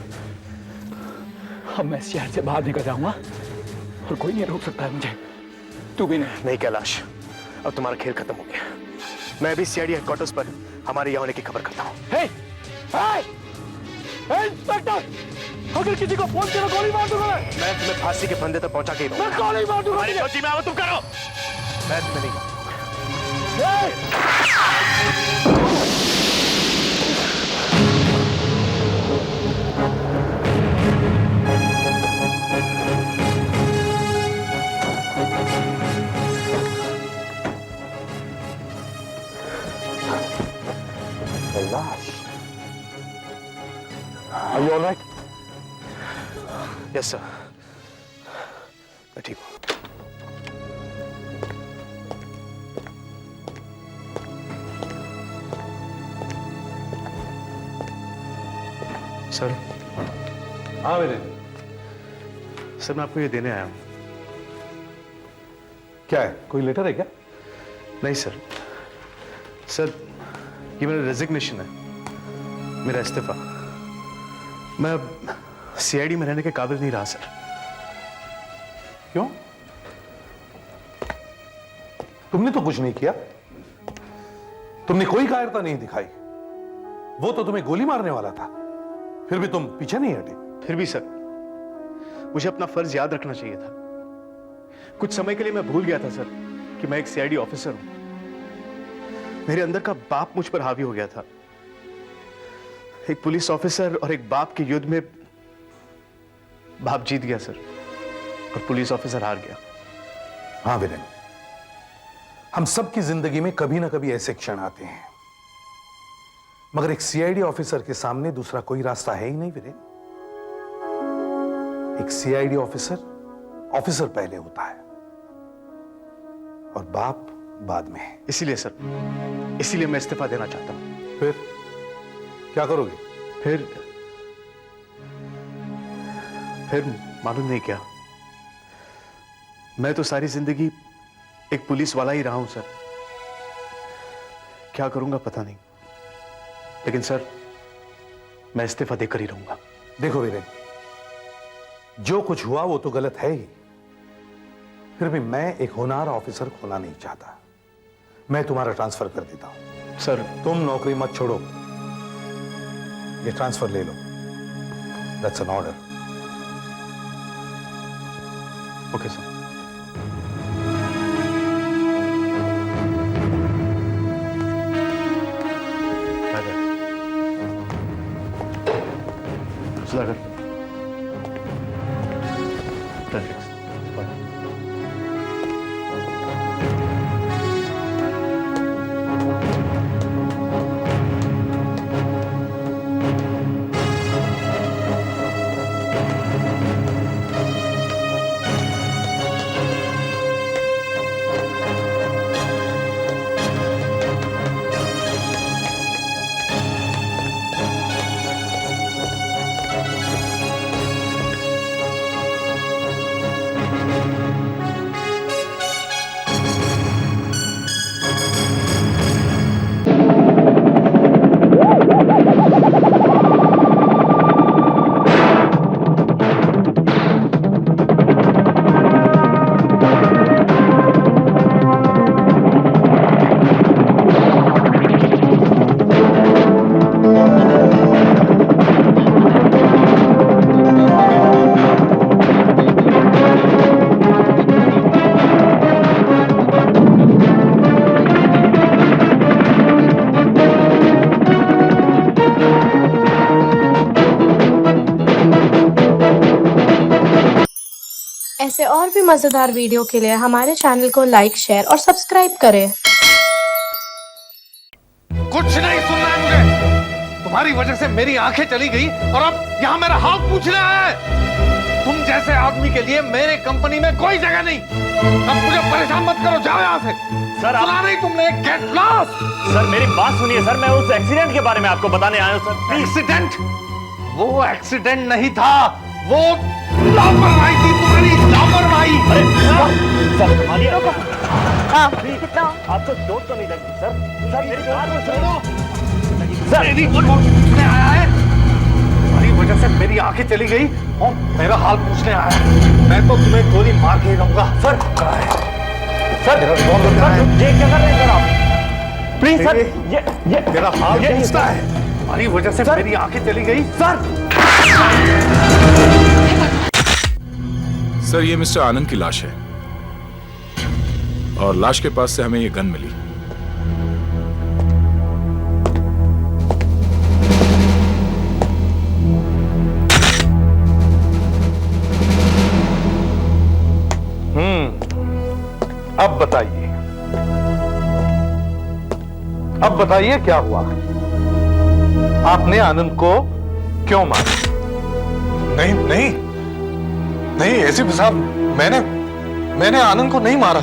अब मैं शहर से बाहर निकल जाऊंगा और कोई नहीं रोक सकता है मुझे। तू भी नहीं। नहीं कैलाश, अब तुम्हारा खेल खत्म हो गया। मैं अभी सीआईडी हेडक्वार्टर्स पर हमारे यहाँ होने की खबर करता हूँ। हे, इंस्पेक्टर, अगर किसी को फोन किया गोली मार दूंगा मैं तुम्हें फांसी के फंदे तक पहुंचा के ही मैं गोली मार दूंगा। हमारी फौजी में आओ, तुम करो। मैं तुम्हें नहीं। Kailash, are you all right? Yes sir, मैं ठीक हूँ। सर, हाँ मेरे, सर मैं आपको ये देने आया हूँ। क्या है, कोई लेटर है क्या? नहीं सर, सर ये मेरा रेजिग्नेशन है, मेरा इस्तीफा। मैं अब सीआईडी में रहने के काबिल नहीं रहा सर। क्यों? तुमने तो कुछ नहीं किया, तुमने कोई कायरता नहीं दिखाई। वो तो तुम्हें गोली मारने वाला था, फिर भी तुम पीछे नहीं हटे। फिर भी सर, मुझे अपना फर्ज याद रखना चाहिए था। कुछ समय के लिए मैं भूल गया था सर कि मैं एक सीआईडी ऑफिसर हूं। मेरे अंदर का बाप मुझ पर हावी हो गया था। एक पुलिस ऑफिसर और एक बाप के युद्ध में बाप जीत गया सर, और पुलिस ऑफिसर हार गया। हाँ वीरेन, हम सबकी जिंदगी में कभी ना कभी ऐसे क्षण आते हैं, मगर एक सीआईडी ऑफिसर के सामने दूसरा कोई रास्ता है ही नहीं वीरेन। एक सीआईडी ऑफिसर पहले होता है और बाप बाद में है। इसीलिए सर, इसीलिए मैं इस्तीफा देना चाहता हूं। फिर क्या करोगे? फिर मालूम नहीं क्या, मैं तो सारी जिंदगी एक पुलिस वाला ही रहा हूं सर। क्या करूंगा पता नहीं, लेकिन सर मैं इस्तीफा देकर ही रहूंगा। देखो वीरेन, जो कुछ हुआ वो तो गलत है ही, फिर भी मैं एक होनहार ऑफिसर खोना नहीं चाहता। मैं तुम्हारा ट्रांसफर कर देता हूं। सर तुम नौकरी मत छोड़ो, ये ट्रांसफर ले लो। That's an order. Okay sir. Sudhakar, ऐसे और भी मजेदार वीडियो के लिए हमारे चैनल को लाइक, शेयर और सब्सक्राइब करें। कुछ नहीं सुनना है मुझे। तुम्हारी वजह से मेरी आंखें चली गई और अब यहाँ मेरा हाल पूछना है। तुम जैसे आदमी के लिए मेरे कंपनी में कोई जगह नहीं। अब मुझे परेशान मत करो, जाओ यहाँ से। सर सुना नहीं तुमने? Get lost. सर मेरी बात सुनिए सर, मैं उस एक्सीडेंट के बारे में आपको बताने आया हूँ सर। एक्सीडेंट? वो एक्सीडेंट नहीं था, वो लापरवाही थी, तुम्हारी लापरवाही। अरे सर तुम्हारी हाँ, कितना? आपको चोट तो नहीं लगी सर? सर मेरी बात तो सुनो। सर मेरी पूछने आया है। तुम्हारी वजह से मेरी आंखें चली गई और मेरा हाल पूछने आया है। मैं तो तुम्हें गोली मार के रहूंगा। सर सर मेरा रिवॉल्वर कहाँ है? ये क्या कर रहे हैं सर आप? प्लीज सर ये मेरा हाल पूछता है। तुम्हारी वजह से मेरी आंखें चली गई। सर ये मिस्टर आनंद की लाश है और लाश के पास से हमें ये गन मिली। अब बताइए, अब बताइए क्या हुआ? आपने आनंद को क्यों मारा? नहीं नहीं नहीं एसीपी साहब, मैंने आनंद को नहीं मारा।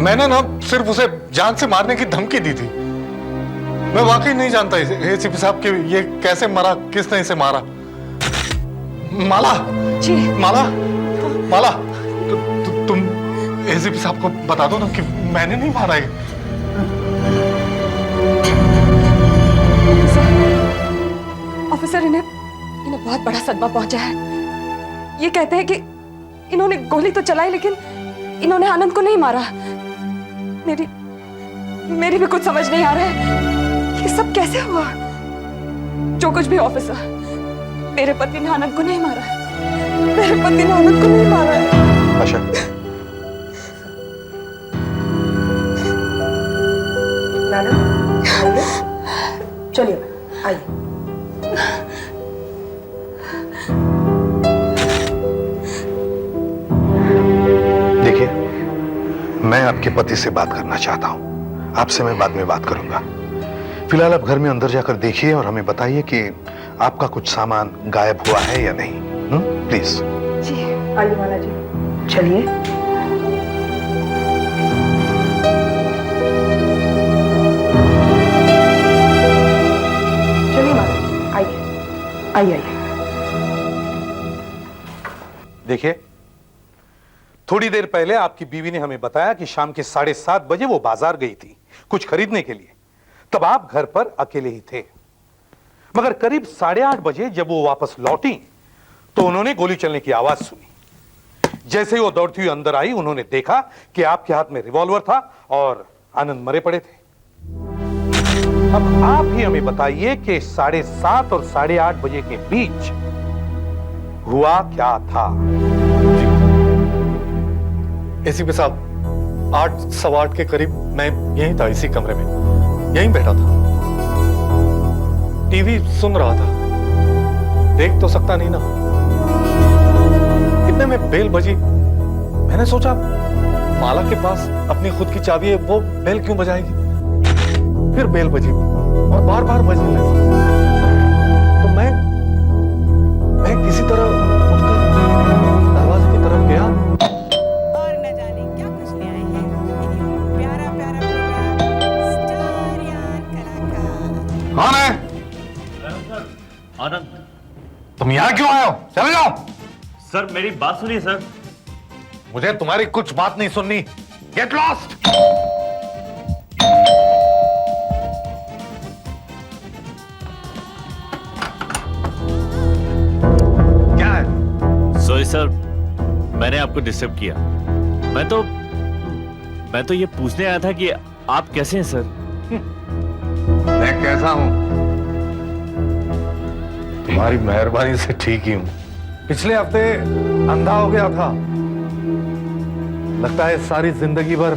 मैंने ना सिर्फ उसे जान से मारने की धमकी दी थी। मैं वाकई नहीं जानता एसीपी साहब कि ये कैसे मरा, किसने इसे मारा। माला जी माला माला तुम एसीपी साहब को बता दो ना कि मैंने नहीं मारा है। ऑफिसर, इन्हें बहुत बड़ा सदमा पहुंचा है। ये कहते हैं कि इन्होंने गोली तो चलाई लेकिन इन्होंने आनंद को नहीं मारा। मेरी भी कुछ समझ नहीं आ रहा है ये सब कैसे हुआ। जो कुछ भी ऑफिसर, मेरे पति ने आनंद को नहीं मारा है। मेरे पति ने आनंद को नहीं मारा है। अच्छा, चलिए आइए। देखिए, मैं आपके पति से बात करना चाहता हूं। आपसे मैं बाद में बात करूंगा। फिलहाल आप घर में अंदर जाकर देखिए और हमें बताइए कि आपका कुछ सामान गायब हुआ है या नहीं। प्लीज। जी आइए माला जी, चलिए। चलिए माला जी, आइए आइए। देखिए, थोड़ी देर पहले आपकी बीवी ने हमें बताया कि शाम के 7:30 बजे वो बाजार गई थी कुछ खरीदने के लिए। तब आप घर पर अकेले ही थे। मगर करीब 8:30 बजे जब वो वापस लौटी तो उन्होंने गोली चलने की आवाज सुनी। जैसे ही वो दौड़ती हुई अंदर आई, उन्होंने देखा कि आपके हाथ में रिवॉल्वर था और आनंद मरे पड़े थे। अब आप ही हमें बताइए कि 7:30 और 8:30 बजे के बीच हुआ क्या था? एसीपी साहब, 8:15 के करीब मैं यहीं था, इसी कमरे में यहीं बैठा था। टीवी सुन रहा था, देख तो सकता नहीं ना। इतने में बेल बजी। मैंने सोचा माला के पास अपनी खुद की चाबी है, वो बेल क्यों बजाएगी। फिर बेल बजी और बार बार बजने लगी। तो मैं किसी तरह उठकर दरवाजे की तरफ गया। और न जाने क्या कुछ ले आए हैं। प्यारा प्यारा स्टार यार कलाकार। कौन है? आनंद। तुम यहां क्यों आए हो? चले जाओ। सर मेरी बात सुनिए सर। मुझे तुम्हारी कुछ बात नहीं सुननी। Get lost. क्या है? सॉरी सर, मैंने आपको डिस्टर्ब किया। मैं तो ये पूछने आया था कि आप कैसे हैं सर? मैं कैसा हूं? तुम्हारी मेहरबानी से ठीक ही हूं। पिछले हफ्ते अंधा हो गया था। लगता है सारी जिंदगी भर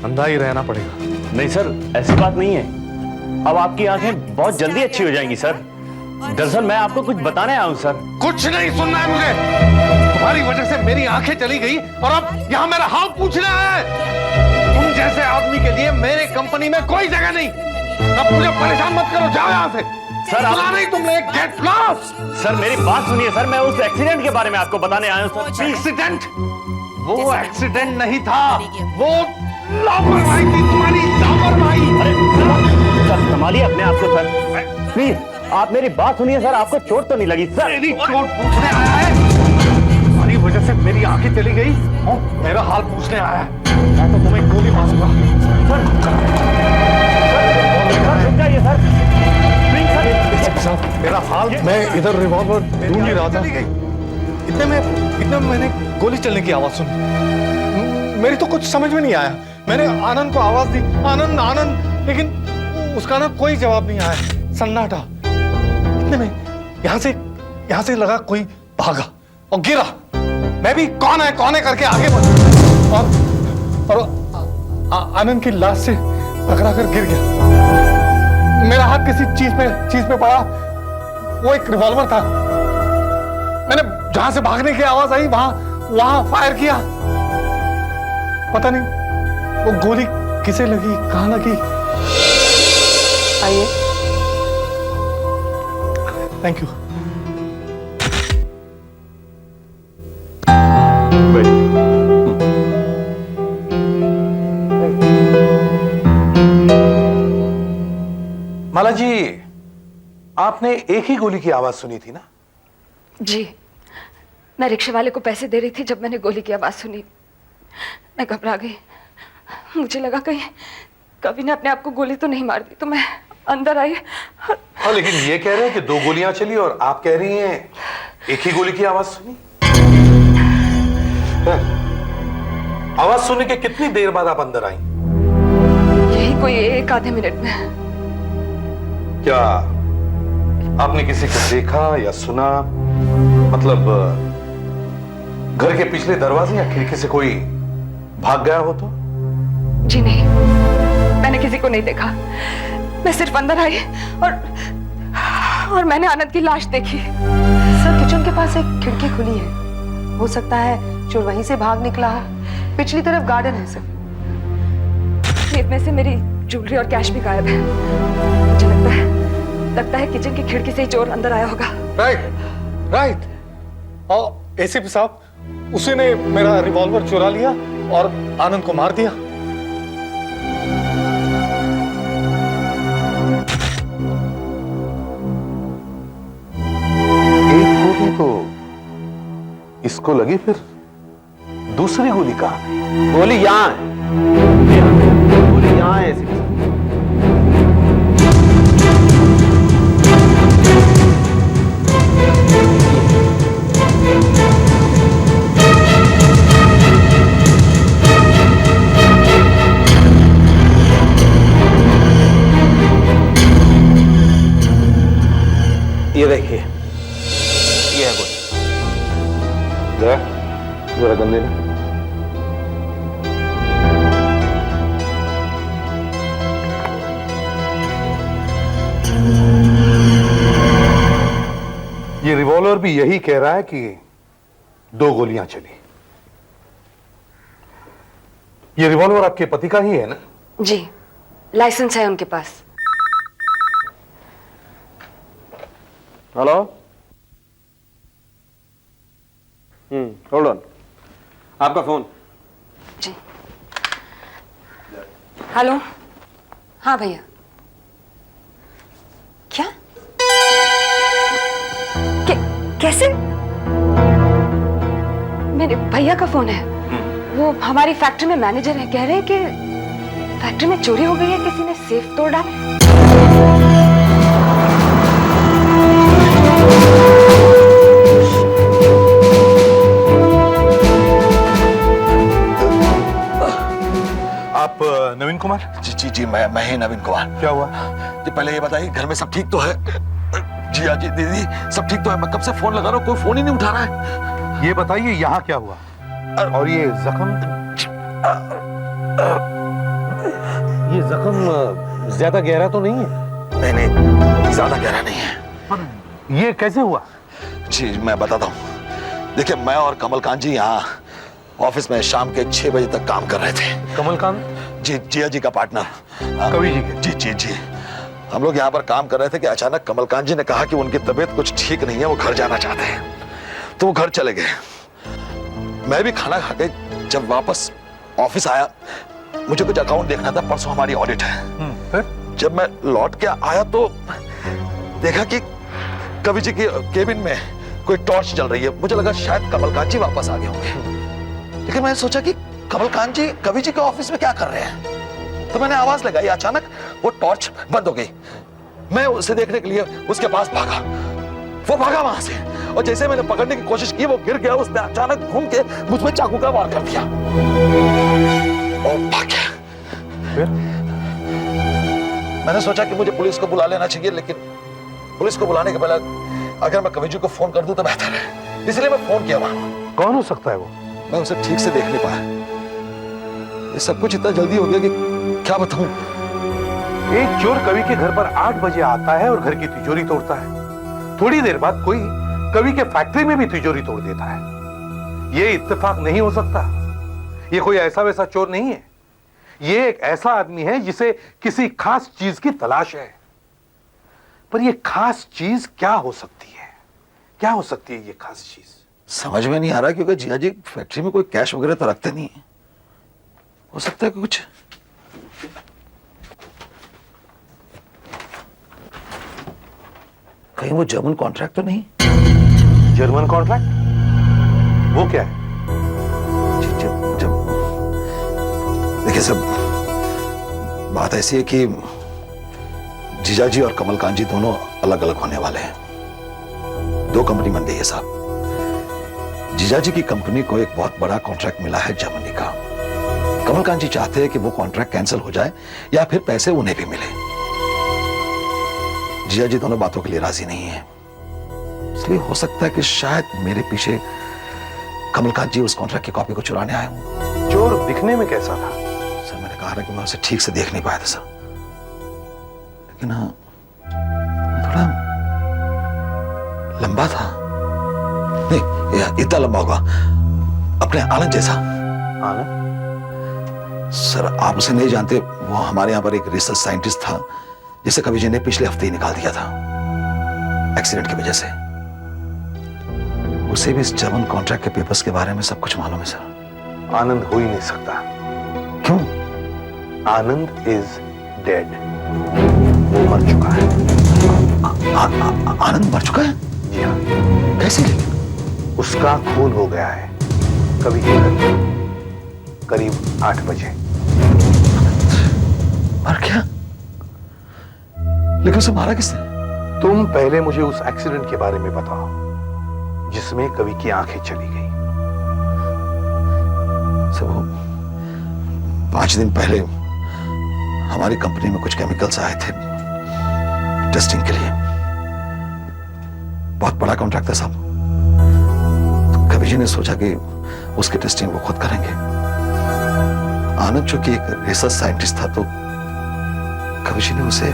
अंधा ही रहना पड़ेगा। नहीं सर, ऐसी बात नहीं है। अब आपकी आंखें बहुत जल्दी अच्छी हो जाएंगी सर। दरअसल मैं आपको कुछ बताने आया हूं सर। कुछ नहीं सुनना है मुझे। तुम्हारी वजह से मेरी आंखें चली गई और अब यहाँ मेरा हाल पूछना है। तुम जैसे आदमी के लिए मेरे कंपनी में कोई जगह नहीं। अब मुझे परेशान मत करो, जाओ यहाँ से। सर सुना नहीं तुमने? Get lost. सर मेरी बात सुनिए सर, मैं उस एक्सीडेंट के बारे में आपको बताने आया हूँ सर। एक्सीडेंट? वो एक्सीडेंट नहीं था, वो लापरवाही थी, तुम्हारी लापरवाही। अरे सर संभालिए अपने आप को सर, प्लीज आप मेरी बात सुनिए सर। आपको चोट तो नहीं लगी सर? मेरी चोट पूछने आया है? तुम्हारी वजह से मेरी आंखें चली गई और मेरा हाल पूछने आया है। मैं तो तुम्हें गोली मारूंगा। सर रुक जाइए सर, प्लीज सर। मेरा हाल, मैं इधर रिवॉल्वर ढूंढ ही रहा था, इतने में मैंने गोली चलने की आवाज सुनी। मेरी तो कुछ समझ में नहीं आया। मैंने आनंद को आवाज दी, आनंद आनंद, लेकिन उसका ना कोई जवाब नहीं आया, सन्नाटा। इतने में यहां से लगा कोई भागा और गिरा। मैं भी कौन है करके आगे बढ़ा और आनंद की लाश से टकरा कर गिर गया। मेरा हाथ किसी चीज पे पड़ा, वो एक रिवॉल्वर था। मैंने जहां से भागने की आवाज आई वहां फायर किया। पता नहीं वो गोली किसे लगी, कहां लगी। आइए। Thank you. माला जी, आपने एक ही गोली की आवाज सुनी थी ना? जी, मैं रिक्शे वाले को पैसे दे रही थी जब मैंने गोली की आवाज सुनी। मैं घबरा गई, मुझे लगा कहीं कवि ने अपने आप को गोली तो नहीं मार दी, तो मैं अंदर आई। हाँ, लेकिन ये कह रहे हैं कि 2 गोलियां चली और आप कह रही हैं एक ही गोली की आवाज सुनी। आवाज सुनने के कितनी देर बाद आप अंदर आई? यही कोई 1 आधे मिनट में। क्या आपने किसी को देखा या सुना? मतलब घर के पिछले दरवाजे या खिड़की से कोई भाग गया हो तो? जी नहीं, मैंने किसी को नहीं देखा। मैं सिर्फ अंदर आई और मैंने आनंद की लाश देखी। सर किचन के पास एक खिड़की खुली है, हो सकता है चोर वहीं से भाग निकला हो। पिछली तरफ गार्डन है सर। खेत में से मेरी ज्वेलरी और कैश भी गायब है। मुझे लगता है किचन की खिड़की से ही चोर अंदर आया होगा। राइट। और एसीपी साहब, उसी ने मेरा रिवॉल्वर चुरा लिया और आनंद को मार दिया। एक गोली तो इसको लगी, फिर दूसरी गोली कहां है? गोली यहाँ है, गोली यहाँ है एसीपी साहब। ये देखिए, ये है गोली। जरा गन देना। ये रिवॉल्वर भी यही कह रहा है कि 2 गोलियां चली। ये रिवॉल्वर आपके पति का ही है ना? जी, लाइसेंस है उनके पास। हेलो, होल्ड ऑन, आपका फोन। जी, हेलो। हाँ भैया। क्या? कैसे? मेरे भैया का फोन है। वो हमारी फैक्ट्री में मैनेजर है। कह रहे हैं कि फैक्ट्री में चोरी हो गई है, किसी ने सेफ तोड़ डाला। आप नवीन कुमार? जी मैं ही नवीन कुमार। क्या हुआ? जी पहले ये बताइए, घर में सब ठीक तो है? जी हाँ जी दीदी, सब ठीक तो है। मैं कब से फोन लगा रहा हूँ, कोई फोन ही नहीं उठा रहा है। ये बताइए यहाँ क्या हुआ? और ये जख्म ज्यादा गहरा तो नहीं है? नहीं ज्यादा गहरा नहीं है। ये कैसे हुआ? जी मैं बताता हूँ। देखिए, मैं और कमलकांत जी यहाँ ऑफिस में शाम के 6 बजे तक काम कर रहे थे। कमलकांत जी, जिया जी का पार्टनर। कवि जी के? जी जी जी। हम लोग यहाँ पर काम कर रहे थे कि अचानक कमलकांत जी ने कहा कि उनकी तबीयत कुछ ठीक नहीं है, वो घर जाना चाहते हैं। तो वो घर चले गए। मैं भी खाना खा के जब वापस ऑफिस आया, मुझे कुछ अकाउंट देखना था, परसों हमारी ऑडिट है। फिर जब मैं लौट के आया तो देखा कि कवि जी के केबिन में कोई टॉर्च जल रही है। मुझे लगा शायद कमलकांत जी वापस आ गए होंगे, लेकिन मैंने सोचा कि कमलकांत जी कवि जी के ऑफिस में क्या कर रहे हैं। तो मैंने आवाज लगाई, अचानक वो टॉर्च बंद हो गई। मैं उसे देखने के लिए उसके पास भागा। वो भागा वहां से, और जैसे मैंने पकड़ने की कोशिश की, वो गिर गया। उसने अचानक घूम के मुझ पे चाकू का वार कर दिया और भाग गया। फिर मैंने सोचा कि मुझे पुलिस को बुला लेना चाहिए, लेकिन पुलिस को बुलाने के पहले अगर मैं कवि जी को फोन कर दूं तो बेहतर है, इसलिए मैं फोन किया वहां। कौन हो सकता है वो? मैं उसे ठीक से देख नहीं पाया। ये सब कुछ इतना जल्दी हो गया कि क्या बताऊं। एक चोर कवि के घर पर 8 बजे आता है और घर की तिजोरी तोड़ता है। थोड़ी देर बाद कोई कवि के फैक्ट्री में भी तिजोरी तोड़ देता है। ये इत्तेफाक नहीं हो सकता। ये कोई ऐसा वैसा चोर नहीं है। ये एक ऐसा आदमी है जिसे किसी खास चीज की तलाश है। पर ये खास चीज क्या हो सकती है? क्या हो सकती है ये खास चीज? समझ में नहीं आ रहा, क्योंकि जिया जी फैक्ट्री में कोई कैश वगैरह तो रखते नहीं है। हो सकता है कि कुछ कहीं वो जर्मन कॉन्ट्रैक्ट तो नहीं? German contract? वो क्या है? जब देखिए सब बात ऐसी है कि जीजा जी और कमलकांत जी दोनों अलग अलग होने वाले हैं। 2 कंपनी बन गई है साहब। जीजा जी की कंपनी को एक बहुत बड़ा कॉन्ट्रैक्ट मिला है जर्मनी का। कमलकांत जी चाहते हैं कि वो कॉन्ट्रैक्ट कैंसिल हो जाए या फिर पैसे उन्हें भी मिले। जीजा जी दोनों बातों के लिए राजी नहीं है, इसलिए हो सकता है कि शायद मेरे पीछे कमलकांत जी उस कॉन्ट्रैक्ट की कॉपी को चुराने आए हों। चोर दिखने में कैसा था? सर, मैंने कहा ना कि मैं उसे ठीक से देख नहीं पाया था सर, लेकिन हाँ थोड़ा लंबा था। नहीं, इतना लंबा होगा अपने आनंद जैसा। आनंद? सर, आप उसे नहीं जानते। वो हमारे यहाँ पर एक रिसर्च साइंटिस्ट था जिसे कवि जी ने पिछले हफ्ते ही निकाल दिया था एक्सीडेंट की वजह से। उसे भी इस जर्मन कॉन्ट्रैक्ट के पेपर्स के बारे में सब कुछ मालूम है सर। आनंद हो ही नहीं सकता। क्यों? आनंद इज डेड। वो मर चुका है। आनंद मर चुका है? जी हाँ। कैसे? उसका खून हो गया है कवि के घर में करीब 8 बजे। मर गया? लेकिन उसे मारा किसने? तुम पहले मुझे उस एक्सीडेंट के बारे में बताओ जिसमें कवि की आंखें चली गई। सब वो 5 दिन पहले हमारी कंपनी में कुछ केमिकल्स आए थे टेस्टिंग के लिए। बहुत बड़ा कॉन्ट्रैक्ट था साहब। तो कवि जी ने सोचा कि उसकी टेस्टिंग वो खुद करेंगे। आनंद जो कि एक रिसर्च साइंटिस्ट था, तो कवि जी ने उसे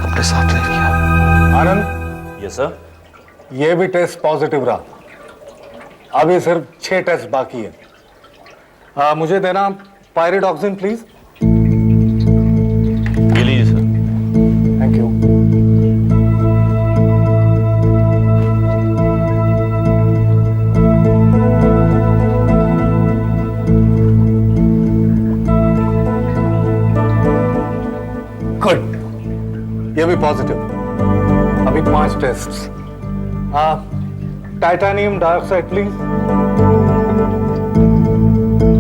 अपने साथ ले लिया। आनंद? Yes sir. ये भी टेस्ट पॉजिटिव रहा। अभी सिर्फ 6 टेस्ट बाकी है। मुझे देना पायरिडॉक्सिन प्लीज। ये लीजिए सर। Thank you. गुड, ये भी पॉजिटिव। अभी 5 test. Titanium dioxide please.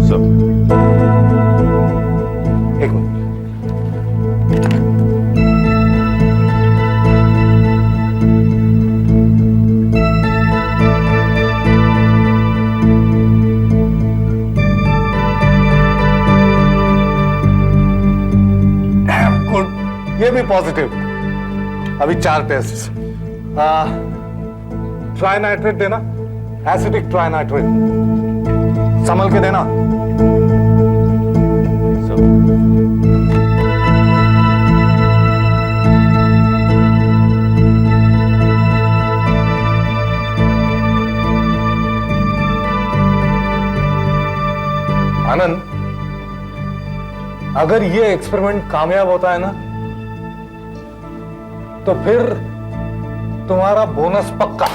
Sir. एक मिनट। गुड, ये भी पॉजिटिव। अभी 4 टेस्ट। ट्राइनाइट्रेट देना, एसिडिक ट्राइनाइट्रेट। संभल के देना। आनंद, अगर ये एक्सपेरिमेंट कामयाब होता है ना, तो फिर तुम्हारा बोनस पक्का।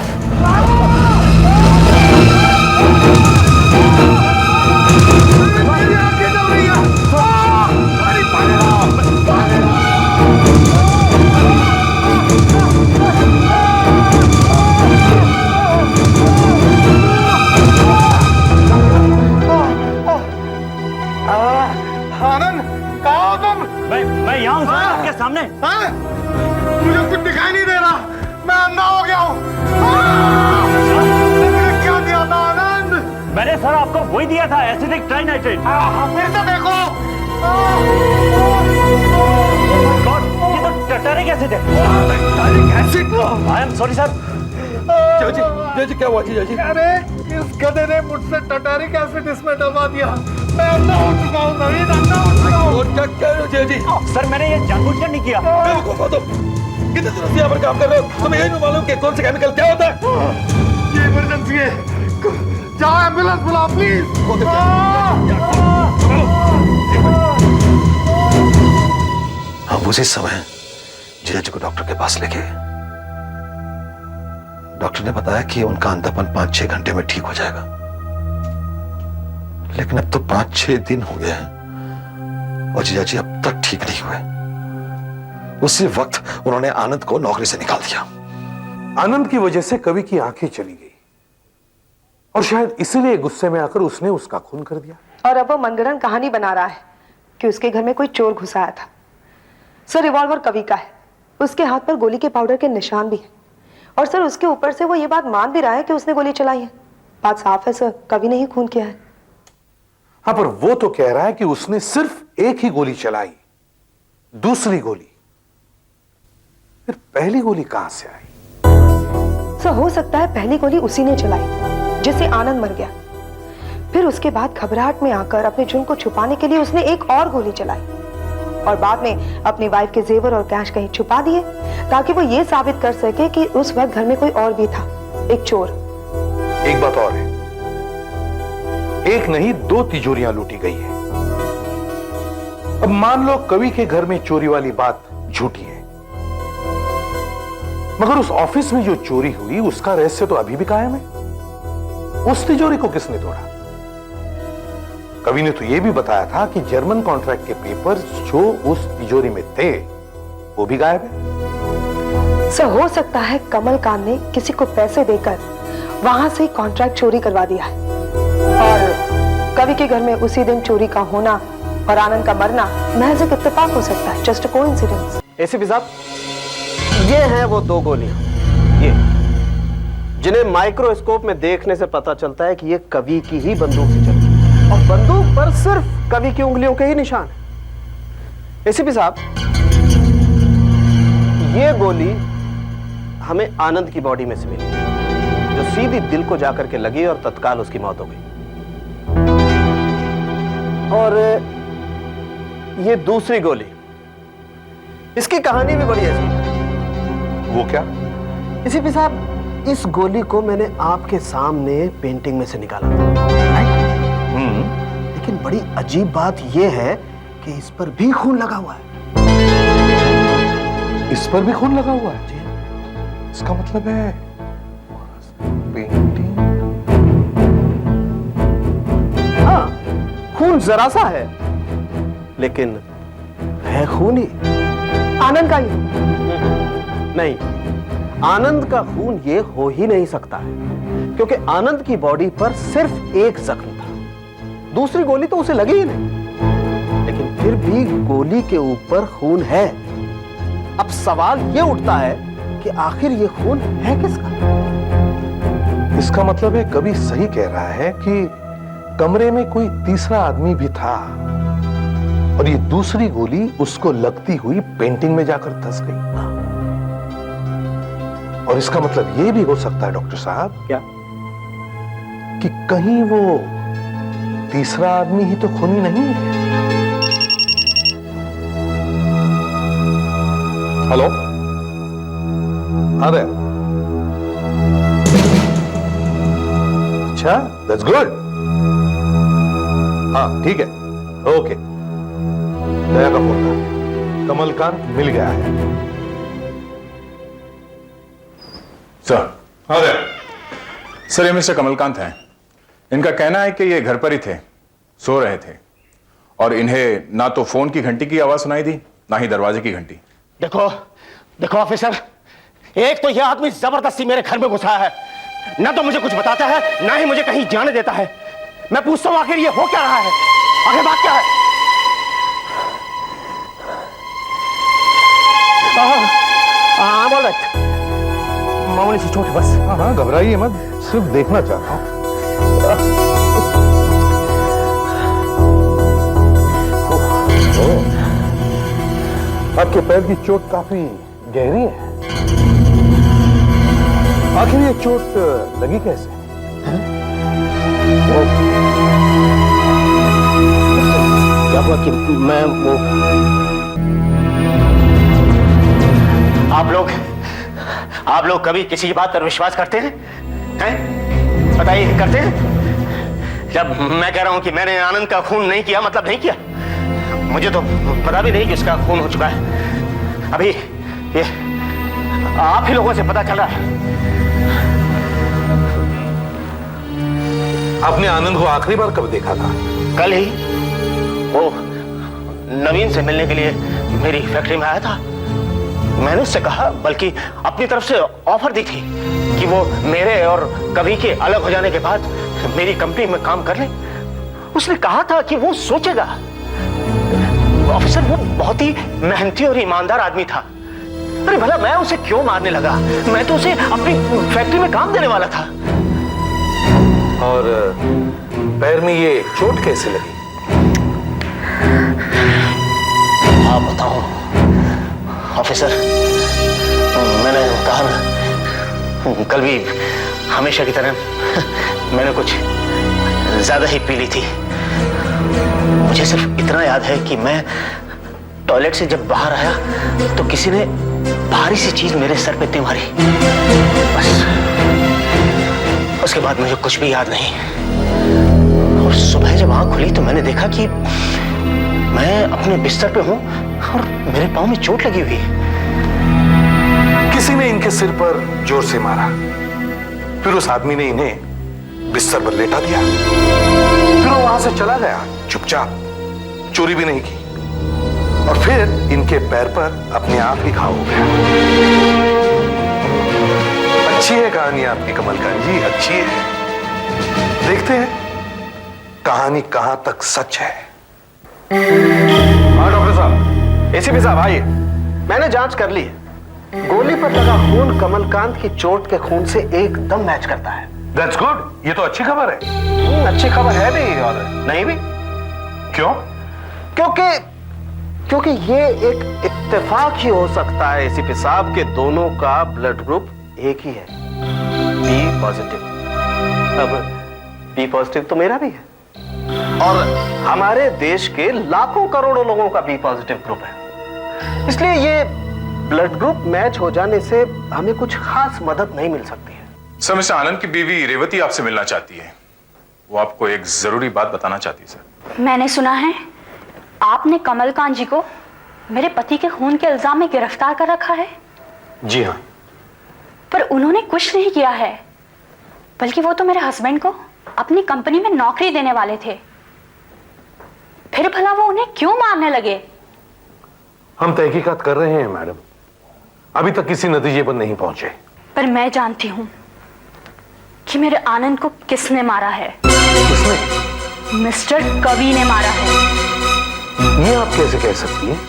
आनंद, कहाँ हो तुम? मैं यहाँ हूँ सर, आपके सामने। हाँ? मुझे कुछ दिखाई नहीं दे रहा, मैं अंधा हो गया हूँ। तुमने क्या दिया था आनंद? मैंने सर आपको वही दिया था, एसिडिक ट्राइनाइट्रेट। फिर से देखो। ये तो टर्टरिक एसिड है। I am sorry sir. जी क्या हुआ जी? अरे इस गधे ने मुझसे टर्टरिक एसिड इसमें डलवा दिया। मैं अंधा हो चुका हूँ नवीन, अंधा हो चुका हूँ। क्या कह रहे हो जी? सर मैंने ये जानबूझकर नहीं किया। कितने दिनों से यहाँ पर काम कर रहे हो, तुम्हें यही नहीं मालूम कि कौन सा केमिकल क्या होता है? ये इमरजेंसी है, जाओ एम्बुलेंस बुलाओ प्लीज। हम उसी समय जीजा जी को डॉक्टर के पास लेके, डॉक्टर ने बताया कि उनका अंधापन 5-6 घंटे में ठीक हो जाएगा। लेकिन अब तो 5-6 दिन हो गए हैं और जीजा जी अब तक ठीक नहीं हुए। उसी वक्त उन्होंने आनंद को नौकरी से निकाल दिया। आनंद की वजह से कवि की आंखें चली गई और शायद इसीलिए गुस्से में आकर उसने उसका खून कर दिया। और अब वो मनगढ़ंत कहानी बना रहा है कि उसके घर में कोई चोर घुस आया था। सर रिवॉल्वर कवि का है, उसके हाथ पर गोली के पाउडर के निशान भी है। और सर उसके ऊपर से वो ये बात मान भी रहा है कि उसने गोली चलाई है। बात साफ है सर, कवि ने ही खून किया है। हाँ, पर वो तो कह रहा है कि उसने सिर्फ एक ही गोली चलाई, दूसरी गोली। फिर पहली गोली कहां से आई? सर हो सकता है पहली गोली उसी ने चलाई जिससे आनंद मर गया। फिर उसके बाद घबराहट में आकर अपने जुर्म को छुपाने के लिए उसने एक और गोली चलाई और बाद में अपनी वाइफ के जेवर और कैश कहीं छुपा दिए ताकि वो ये साबित कर सके कि उस वक्त घर में कोई और भी था, एक चोर। एक बात और है, एक नहीं 2 तिजोरियां लूटी गई है। अब मान लो कवि के घर में चोरी वाली बात झूठी है, मगर उस ऑफिस में जो चोरी हुई उसका रहस्य तो अभी भी कायम है। उस तिजोरी को किसने तोड़ा? कवि ने तो यह भी बताया था कि जर्मन कॉन्ट्रैक्ट के पेपर्स जो उस तिजोरी में थे वो भी गायब है। सर हो सकता है कमलकांत ने किसी को पैसे देकर वहां से कॉन्ट्रैक्ट चोरी करवा दिया है और कवि के घर में उसी दिन चोरी का होना और आनंद का मरना महज एक इत्तेफाक हो सकता है, जस्ट अ कोइंसिडेंस। एसीपी साहब, ये हैं वो 2 गोलियां, ये जिन्हें माइक्रोस्कोप में देखने से पता चलता है कि ये कवि की ही बंदूक से चली और बंदूक पर सिर्फ कवि की उंगलियों के ही निशान है। एसीपी साहब, ये गोली हमें आनंद की बॉडी में से मिली जो सीधी दिल को जाकर के लगी और तत्काल उसकी मौत हो गई। और ये दूसरी गोली, इसकी कहानी भी बड़ी अजीब है। वो क्या? एसीपी साहब, इस गोली को मैंने आपके सामने पेंटिंग में से निकाला था, लेकिन बड़ी अजीब बात यह है कि इस पर भी खून लगा हुआ है। इस पर भी खून लगा हुआ है? इसका मतलब है पेंटिंग। हाँ, खून जरा सा है लेकिन है खून ही। आनंद का ही नहीं, आनंद का खून ये हो ही नहीं सकता है क्योंकि आनंद की बॉडी पर सिर्फ एक जख्म था, दूसरी गोली तो उसे लगी ही नहीं। लेकिन फिर भी गोली के ऊपर खून है। अब सवाल ये उठता है कि आखिर ये खून है किसका? इसका मतलब है कवि सही कह रहा है कि कमरे में कोई तीसरा आदमी भी था और ये दूसरी गोली उसको लगती हुई पेंटिंग में जाकर धंस गई। और इसका मतलब ये भी हो सकता है डॉक्टर साहब, क्या? कि कहीं वो तीसरा आदमी ही तो खूनी नहीं है। हेलो, अरे अच्छा, दैट्स गुड। हाँ ठीक है, ओके। दया का फोन था, कमलकांत मिल गया है। सर। हाँ सर, ये मिस्टर कमलकांत हैं। इनका कहना है कि ये घर पर ही थे, सो रहे थे, और इन्हें ना तो फोन की घंटी की आवाज सुनाई दी, ना ही दरवाजे की घंटी। देखो देखो ऑफिसर, एक तो यह आदमी जबरदस्ती मेरे घर में घुसा है, ना तो मुझे कुछ बताता है, ना ही मुझे कहीं जाने देता है। मैं पूछता हूं आखिर ये हो क्या रहा है, आखिर बात क्या है? हाँ बोल रहे, मामूली सी चोट है बस। हाँ, घबराइए मत, सिर्फ देखना चाहता हूँ। आपके पैर की चोट काफी गहरी है। आखिर ये चोट लगी कैसे? क्या हुआ कि मैं वो आप लोग कभी किसी की बात पर विश्वास करते हैं? बताइए, करते हैं? जब मैं कह रहा हूं कि मैंने आनंद का खून नहीं किया, मतलब नहीं किया। मुझे तो पता भी नहीं कि उसका खून हो चुका है। अभी ये आप ही लोगों से पता चला है। आपने आनंद को आखिरी बार कब देखा था? कल ही। वो नवीन से मिलने के लिए मेरी फैक्ट्री में आया था। मैंने उससे कहा, बल्कि अपनी तरफ से ऑफर दी थी कि वो मेरे और कवि के अलग हो जाने के बाद मेरी कंपनी में काम कर ले। उसने कहा था कि वो सोचेगा। ऑफिसर, वो बहुत ही मेहनती और ईमानदार आदमी था। अरे भला मैं उसे क्यों मारने लगा? मैं तो उसे अपनी फैक्ट्री में काम देने वाला था। और पैर में ये चोट कैसे लगी? आप बताओ ऑफिसर, मैंने कहा ना, कल भी हमेशा की तरह मैंने कुछ ज्यादा ही पी ली थी। मुझे सिर्फ इतना याद है कि मैं टॉयलेट से जब बाहर आया तो किसी ने भारी सी चीज मेरे सर पे दे मारी, बस। उसके बाद मुझे कुछ भी याद नहीं। और सुबह जब आंख खुली तो मैंने देखा कि मैं अपने बिस्तर पे हूं और मेरे पांव में चोट लगी हुई है। किसी ने इनके सिर पर जोर से मारा, फिर उस आदमी ने इन्हें बिस्तर पर लेटा दिया, फिर वो वहां से चला गया चुपचाप, चोरी भी नहीं की, और फिर इनके पैर पर अपने आप ही घाव हो गया। अच्छी है कहानी आपकी कमलकांत जी, अच्छी है। देखते हैं कहानी कहां तक सच है। हाँ डॉक्टर साहब, एसीपी साहब आइए। मैंने जांच कर ली है। गोली पर लगा खून कमलकांत की चोट के खून से एकदम मैच करता है। That's good, ये तो अच्छी खबर है। अच्छी खबर है भी और नहीं भी। क्यों? क्योंकि ये एक इत्तेफाक ही हो सकता है एसीपी साहब के दोनों का ब्लड ग्रुप एक ही है, बी पॉजिटिव। अब बी पॉजिटिव तो मेरा भी है, और हमारे देश के लाखों करोड़ों लोगों का बी पॉजिटिव ग्रुप है। इसलिए ये ब्लड ग्रुप मैच हो जाने से हमें कुछ खास मदद नहीं मिल सकती है। सर, मिस्टर आनंद की बीवी रेवती आपसे मिलना चाहती है। वो आपको एक जरूरी बात बताना चाहती है सर। मैंने सुना है आपने कमलकांत जी को मेरे पति के खून के इल्जाम में गिरफ्तार कर रखा है। जी हाँ। पर उन्होंने कुछ नहीं किया है, बल्कि वो तो मेरे हस्बैंड को अपनी कंपनी में नौकरी देने वाले थे। फिर भला वो उन्हें क्यों मारने लगे? हम तहकीकात कर रहे हैं मैडम, अभी तक किसी नतीजे पर नहीं पहुंचे। पर मैं जानती हूं कि मेरे आनंद को किसने मारा है। किसने? मिस्टर कवि ने मारा है। ये आप कैसे कह सकती हैं?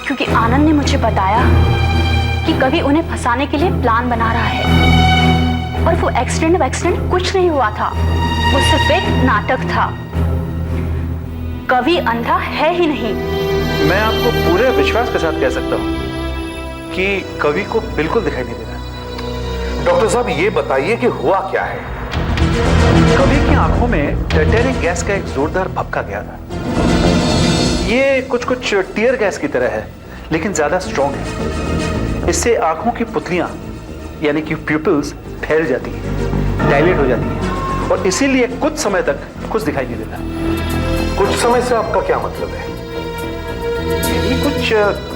क्योंकि आनंद ने मुझे बताया कि कवि उन्हें फंसाने के लिए प्लान बना रहा है, और वो एक्सीडेंट कुछ नहीं हुआ था, वो सिर्फ एक नाटक था। कवि अंधा है ही नहीं। मैं आपको पूरे विश्वास के साथ कह सकता हूं कि कवि को बिल्कुल दिखाई नहीं दे रहा। डॉक्टर साहब, ये बताइए कि हुआ क्या है? कवि की आंखों में टेटेरिक गैस का एक जोरदार भपका गया था। ये कुछ टीयर गैस की तरह है, लेकिन ज्यादा स्ट्रॉन्ग है। इससे आंखों की पुतलियां यानी कि प्यूपिल्स फैल जाती हैं, डायलेट हो जाती हैं, और इसीलिए कुछ समय तक कुछ दिखाई नहीं देता। कुछ समय से आपका क्या मतलब है? यही कुछ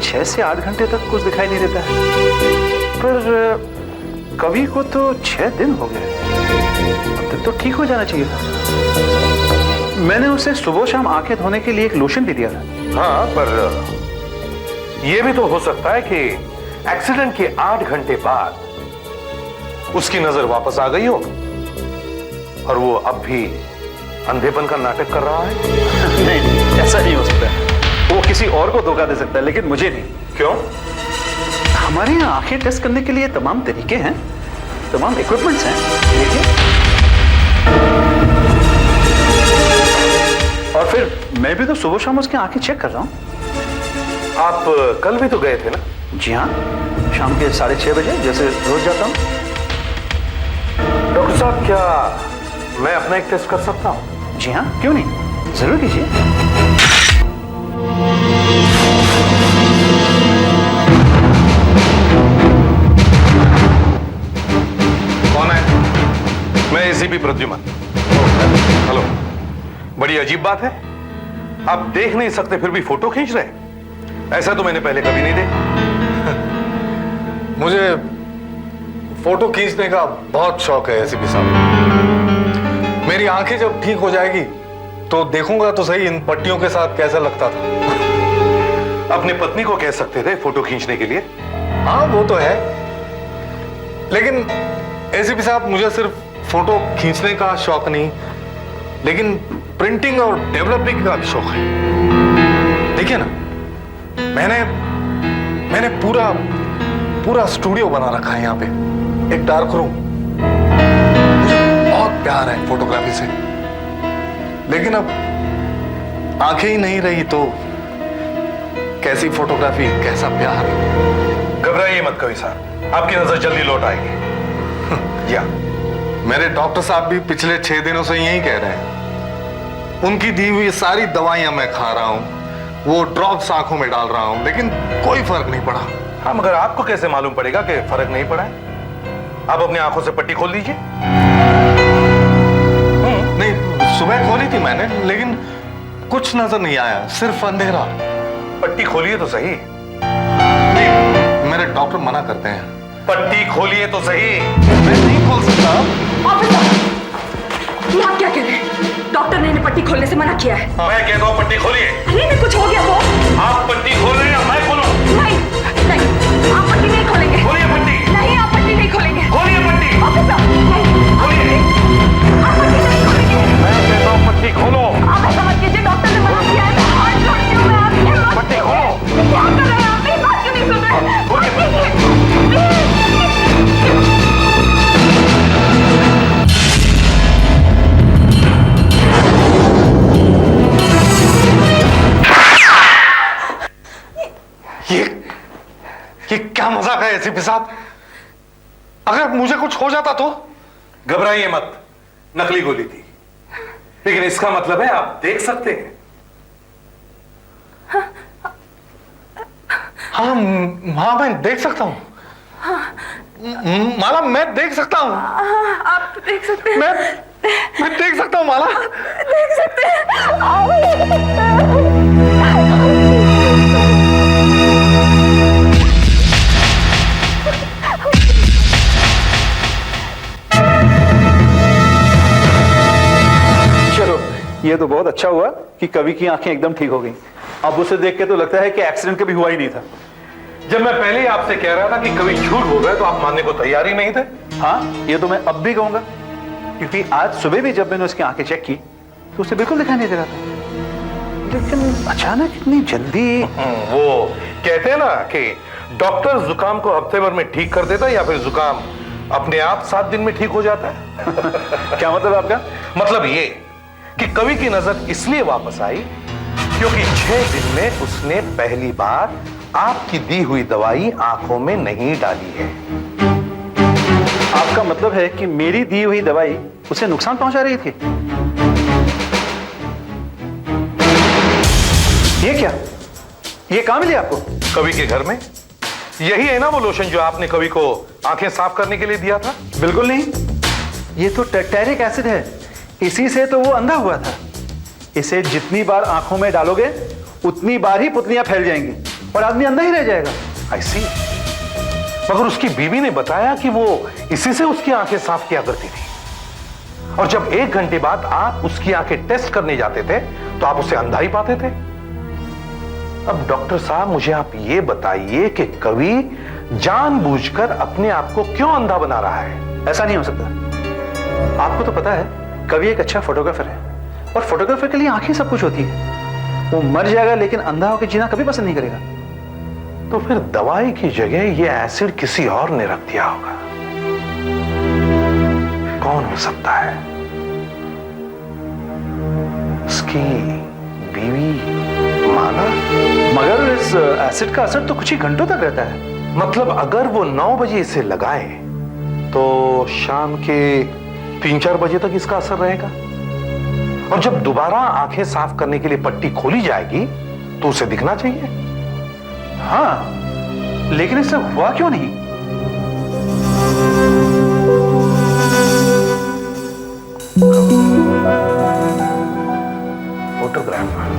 6 से 8 घंटे तक कुछ दिखाई नहीं देता है, पर कवि को तो 6 दिन हो गए। अब तक तो ठीक हो जाना चाहिए था। मैंने उसे सुबह शाम आंखें धोने के लिए एक लोशन भी दिया था। हाँ, पर यह भी तो हो सकता है कि एक्सीडेंट के 8 घंटे बाद उसकी नजर वापस आ गई हो और वो अब भी अंधेपन का नाटक कर रहा है। नहीं, ऐसा नहीं हो सकता। वो किसी और को धोखा दे सकता है, लेकिन मुझे नहीं। क्यों? हमारे यहाँ आंखें टेस्ट करने के लिए तमाम तरीके हैं, तमाम इक्विपमेंट्स हैं। देखिए, और फिर मैं भी तो सुबह शाम उसकी आंखें चेक कर रहा हूँ। आप कल भी तो गए थे ना? जी हाँ, शाम के 6:30 बजे, जैसे रोज जाता हूँ। डॉक्टर साहब, क्या मैं अपना एक टेस्ट कर सकता हूँ? जी हाँ, क्यों नहीं, जरूर कीजिए। कौन है? मैं एसीपी प्रद्युमन। हेलो। बड़ी अजीब बात है, आप देख नहीं सकते फिर भी फोटो खींच रहे। ऐसा तो मैंने पहले कभी नहीं देखा। मुझे फोटो खींचने का बहुत शौक है एसीपी साहब। मेरी आंखें जब ठीक हो जाएगी तो देखूंगा तो सही इन पट्टियों के साथ कैसा लगता था। अपनी पत्नी को कह सकते थे फोटो खींचने के लिए। हाँ, वो तो है, लेकिन एसीपी साहब मुझे सिर्फ फोटो खींचने का शौक नहीं, लेकिन प्रिंटिंग और डेवलपिंग का भी शौक है। देखिए ना, मैंने पूरा स्टूडियो बना रखा है यहाँ पे, एक डार्क रूम। मुझे बहुत प्यार है फोटोग्राफी से, लेकिन अब आंखें ही नहीं रही तो कैसी फोटोग्राफी, कैसा प्यार। घबराइए मत कवि साहब, आपकी नजर जल्दी लौट आएगी। या मेरे डॉक्टर साहब भी पिछले 6 दिनों से यही कह रहे हैं। उनकी दी हुई सारी दवाइयां मैं खा रहा हूं, वो ड्रॉप्स आंखों में डाल रहा हूं, लेकिन कोई फर्क नहीं पड़ा। हाँ, मगर आपको कैसे मालूम पड़ेगा कि फर्क नहीं पड़ा है? आप अपनी आंखों से पट्टी खोल दीजिए। नहीं, सुबह खोली थी मैंने, लेकिन कुछ नजर नहीं आया, सिर्फ अंधेरा। पट्टी खोलिए तो सही। नहीं, मेरे डॉक्टर मना करते हैं। पट्टी खोलिए तो सही। मैं नहीं खोल सकता। आप क्या कह रहे हैं? डॉक्टर ने इन्हें पट्टी खोलने से मना किया है। मैं कहता हूँ पट्टी खोलिए। अरे कुछ हो गया तो? आप पट्टी खोल रहे हैं या मैं खोलूं? नहीं, आप पट्टी नहीं खोलेंगे। खोलिए पट्टी। नहीं, आप पट्टी नहीं खोलेंगे। खोलिए पट्टी। ऑफिसर, खोलिए। आप पट्टी नहीं खोलेंगे। मैं कहता हूँ पट्टी खोलो। आप ऐसा मत कीजिए, डॉक्टर ने मना किया है। हाथ जोड़ती हूँ मैं आपके। पट्टी खोलो। क्या कर रहे हैं आप? मेरी बात क्यों नहीं सुन रहे? ये क्या मजाक है एसीपी साहब? अगर मुझे कुछ हो जाता तो? घबराइए मत, नकली गोली थी, लेकिन इसका मतलब है आप देख सकते हैं। हाँ, मैं देख सकता हूँ। माला, मैं देख सकता हूँ। आप देख सकते हैं। मैं देख सकता हूँ माला। देख सकते हैं। चलो, ये तो बहुत अच्छा हुआ कि कवि की आंखें एकदम ठीक हो गई। अब उसे देख के तो लगता है कि एक्सीडेंट कभी हुआ ही नहीं था। जब मैं पहले ही आपसे कह रहा था कि कवि झूठ बोल रहा है तो आप मानने को तैयार ही नहीं थे। हाँ, ये तो मैं अब भी कहूंगा, क्योंकि आज सुबह भी जब मैंने उसकी आंखें चेक की तो उसे बिल्कुल दिखाई नहीं दे रहा था, लेकिन अचानक इतनी जल्दी। वो कहते हैं ना कि डॉक्टर जुकाम को हफ्ते भर में ठीक कर देता है या फिर जुकाम अपने आप 7 दिन में ठीक हो जाता है। क्या मतलब आपका? मतलब ये कि कवि की नजर इसलिए वापस आई क्योंकि 6 दिन में उसने पहली बार आपकी दी हुई दवाई आंखों में नहीं डाली है। आपका मतलब है कि मेरी दी हुई दवाई उसे नुकसान पहुंचा रही थी? ये क्या? ये कहां मिली आपको? कवि के घर में। यही है ना वो लोशन जो आपने कवि को आंखें साफ करने के लिए दिया था? बिल्कुल नहीं, ये तो टैक्टेरिक एसिड है, इसी से तो वो अंधा हुआ था। इसे जितनी बार आंखों में डालोगे उतनी बार ही पुतलियां फैल जाएंगी और आदमी अंधा ही रह जाएगा। आई सी। मगर उसकी बीवी ने बताया कि वो इसी से उसकी आंखें साफ किया करती थी, और जब 1 घंटे बाद आप उसकी आंखें टेस्ट करने जाते थे तो आप उसे अंधा ही पाते थे। अब डॉक्टर साहब मुझे आप ये बताइए कि कवि जानबूझकर अपने आप को क्यों अंधा बना रहा है? ऐसा नहीं हो सकता। आपको तो पता है कवि एक अच्छा फोटोग्राफर है, और फोटोग्राफर के लिए आंखें सब कुछ होती है। वो मर जाएगा लेकिन अंधा होकर जीना कभी पसंद नहीं करेगा। तो फिर दवाई की जगह ये एसिड किसी और ने रख दिया होगा। कौन हो सकता है? उसकी बीवी माला? मगर इस एसिड का असर तो कुछ ही घंटों तक रहता है। मतलब अगर वो 9 बजे इसे लगाए तो शाम के 3-4 बजे तक इसका असर रहेगा, और जब दोबारा आंखें साफ करने के लिए पट्टी खोली जाएगी तो उसे दिखना चाहिए। हाँ, लेकिन इससे हुआ क्यों नहीं? फोटोग्राफर।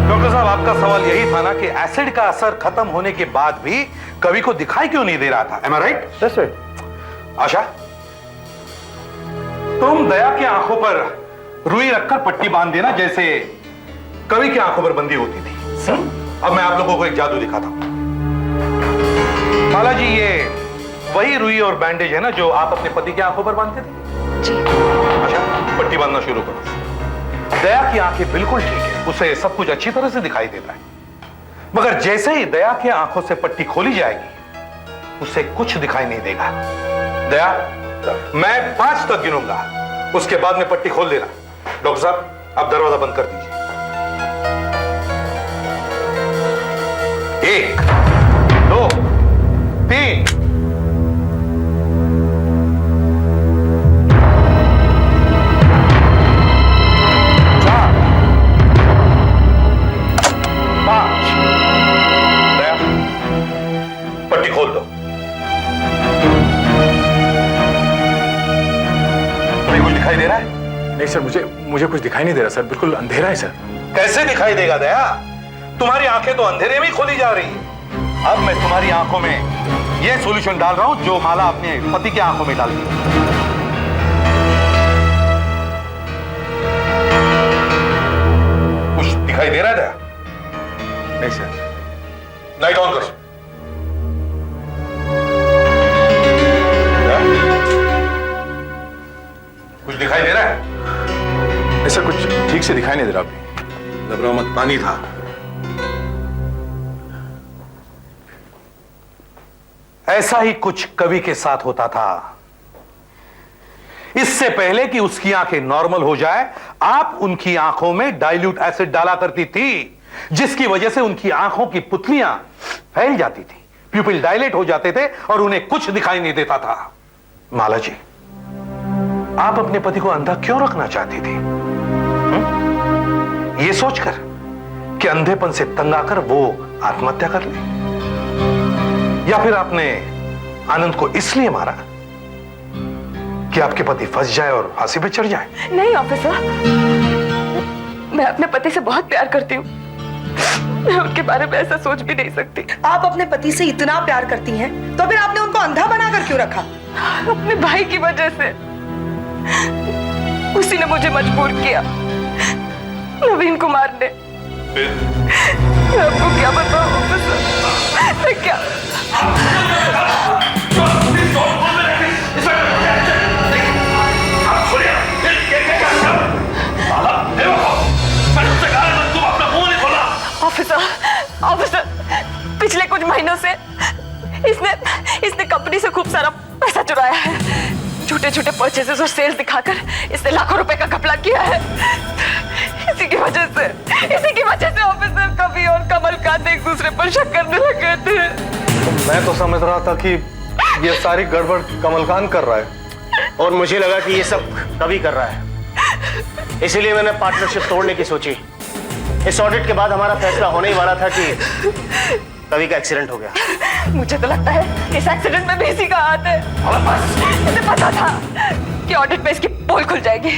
डॉक्टर साहब, आपका सवाल यही था ना कि एसिड का असर खत्म होने के बाद भी कवि को दिखाई क्यों नहीं दे रहा था? Am I right? That's right. आशा, तुम दया की आंखों पर रुई रखकर पट्टी बांध देना जैसे कवि की आंखों पर बंदी होती थी। अब मैं आप लोगों को एक जादू दिखाता हूं। माला जी, ये वही रुई और बैंडेज है ना जो आप अपने पति की आंखों पर बांधते थे? जी। अच्छा, पट्टी बांधना शुरू करो। दया की आंखें बिल्कुल ठीक है, उसे सब कुछ अच्छी तरह से दिखाई देता है, मगर जैसे ही दया की आंखों से पट्टी खोली जाएगी उसे कुछ दिखाई नहीं देगा। दया, मैं 5 तक गिनूंगा, उसके बाद में पट्टी खोल देना। डॉक्टर साहब, आप दरवाजा बंद कर दीजिए। 1, 2, 3। 4, 5। दया, पट्टी खोल दो। कुछ दिखाई दे रहा है? नहीं सर, मुझे कुछ दिखाई नहीं दे रहा सर, बिल्कुल अंधेरा है सर। कैसे दिखाई देगा दया? तुम्हारी आंखें तो अंधेरे में ही खोली जा रही है। अब मैं तुम्हारी आंखों में यह सॉल्यूशन डाल रहा हूं जो माला अपने पति की आंखों में डालती है। कुछ दिखाई दे रहा है दया? नहीं सर। लाइट ऑन कर। कुछ दिखाई दे रहा है? ऐसा कुछ ठीक से दिखाई नहीं दे रहा अभी। घबराओ मत, पानी था। ऐसा ही कुछ कवि के साथ होता था। इससे पहले कि उसकी आंखें नॉर्मल हो जाए, आप उनकी आंखों में डाइल्यूट एसिड डाला करती थी, जिसकी वजह से उनकी आंखों की पुतलियां फैल जाती थी, प्यूपिल डायलेट हो जाते थे और उन्हें कुछ दिखाई नहीं देता था। माला जी, आप अपने पति को अंधा क्यों रखना चाहती थी? ये सोचकर कि अंधेपन से तंग आकर वो आत्महत्या कर ले, या फिर आपने आनंद को इसलिए मारा कि आपके पति फंस जाए और फांसी पे चढ़ जाए? नहीं ऑफिसर, मैं अपने पति से बहुत प्यार करती हूँ। मैं उनके बारे में ऐसा सोच भी नहीं सकती। आप अपने पति से इतना प्यार करती हैं, तो फिर आपने उनको अंधा बनाकर क्यों रखा? अपने भाई की वजह से। उसी ने मुझे मजबूर किया नवीन को मारने। मैं आपको क्या बताऊं ऑफिसर, मैं क्या ऑफिसर, पिछले कुछ महीनों से इसने कंपनी से खूब सारा पैसा चुराया है। छोटे छोटे परचेसेस और सेल्स दिखाकर इसने लाखों रुपए का घपला किया है। इसी की वजह से ऑफिसर कवि और कमलकांत एक दूसरे पर शक करने लगे थे। मैं तो समझ रहा था कि ये सारी गड़बड़ कमलकांत कर रहा है, और मुझे लगा कि ये सब कवि कर रहा है। इसीलिए मैंने पार्टनरशिप तोड़ने की सोची। इस ऑडिट के बाद हमारा फैसला होने ही वाला था कि कवि का एक्सीडेंट हो गया। मुझे तो लगता है इस एक्सीडेंट में भी इसी का हाथ है। मुझे पता था कि ऑडिट में इसकी पोल खुल जाएगी,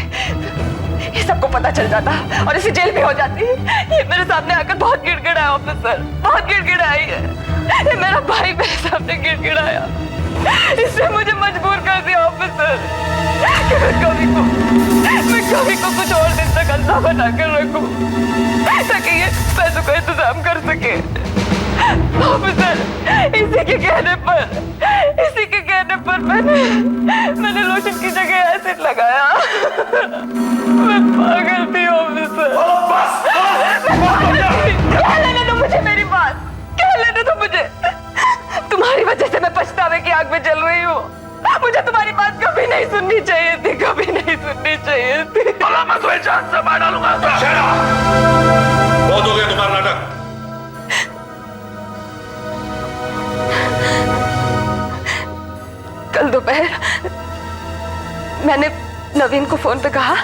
ये सबको पता चल जाता और इसे जेल भी हो जाती। ये मेरे सामने आकर बहुत गिड़गिड़ाया ऑफिसर, बहुत गिड़गिड़ाई है। ये मेरा भाई मेरे सामने गिड़गिड़ाया, इसने मुझे मजबूर कर दिया ऑफिसर कि मैं कभी को कुछ और दिन तक अंधा बना कर रखूं ताकि ये पैसों का इंतजाम कर सके। ऑफिसर, इसी के कहने पर मैंने लोशन की जगह एसिड लगाया। मैं पागल थी ऑफिसर। क्या लेने दो मुझे मेरी बात, क्या लेने दो मुझे। तुम्हारी वजह से मैं पछतावे की आग में जल रही हूँ। मुझे तुम्हारी बात कभी नहीं सुननी चाहिए थी, कभी नहीं सुननी चाहिए थी। मैं तुम्हें जान से मार डालूंगा। बहुत हो गया तुम्हारा नाटक। कल दोपहर मैंने नवीन को फोन पे कहा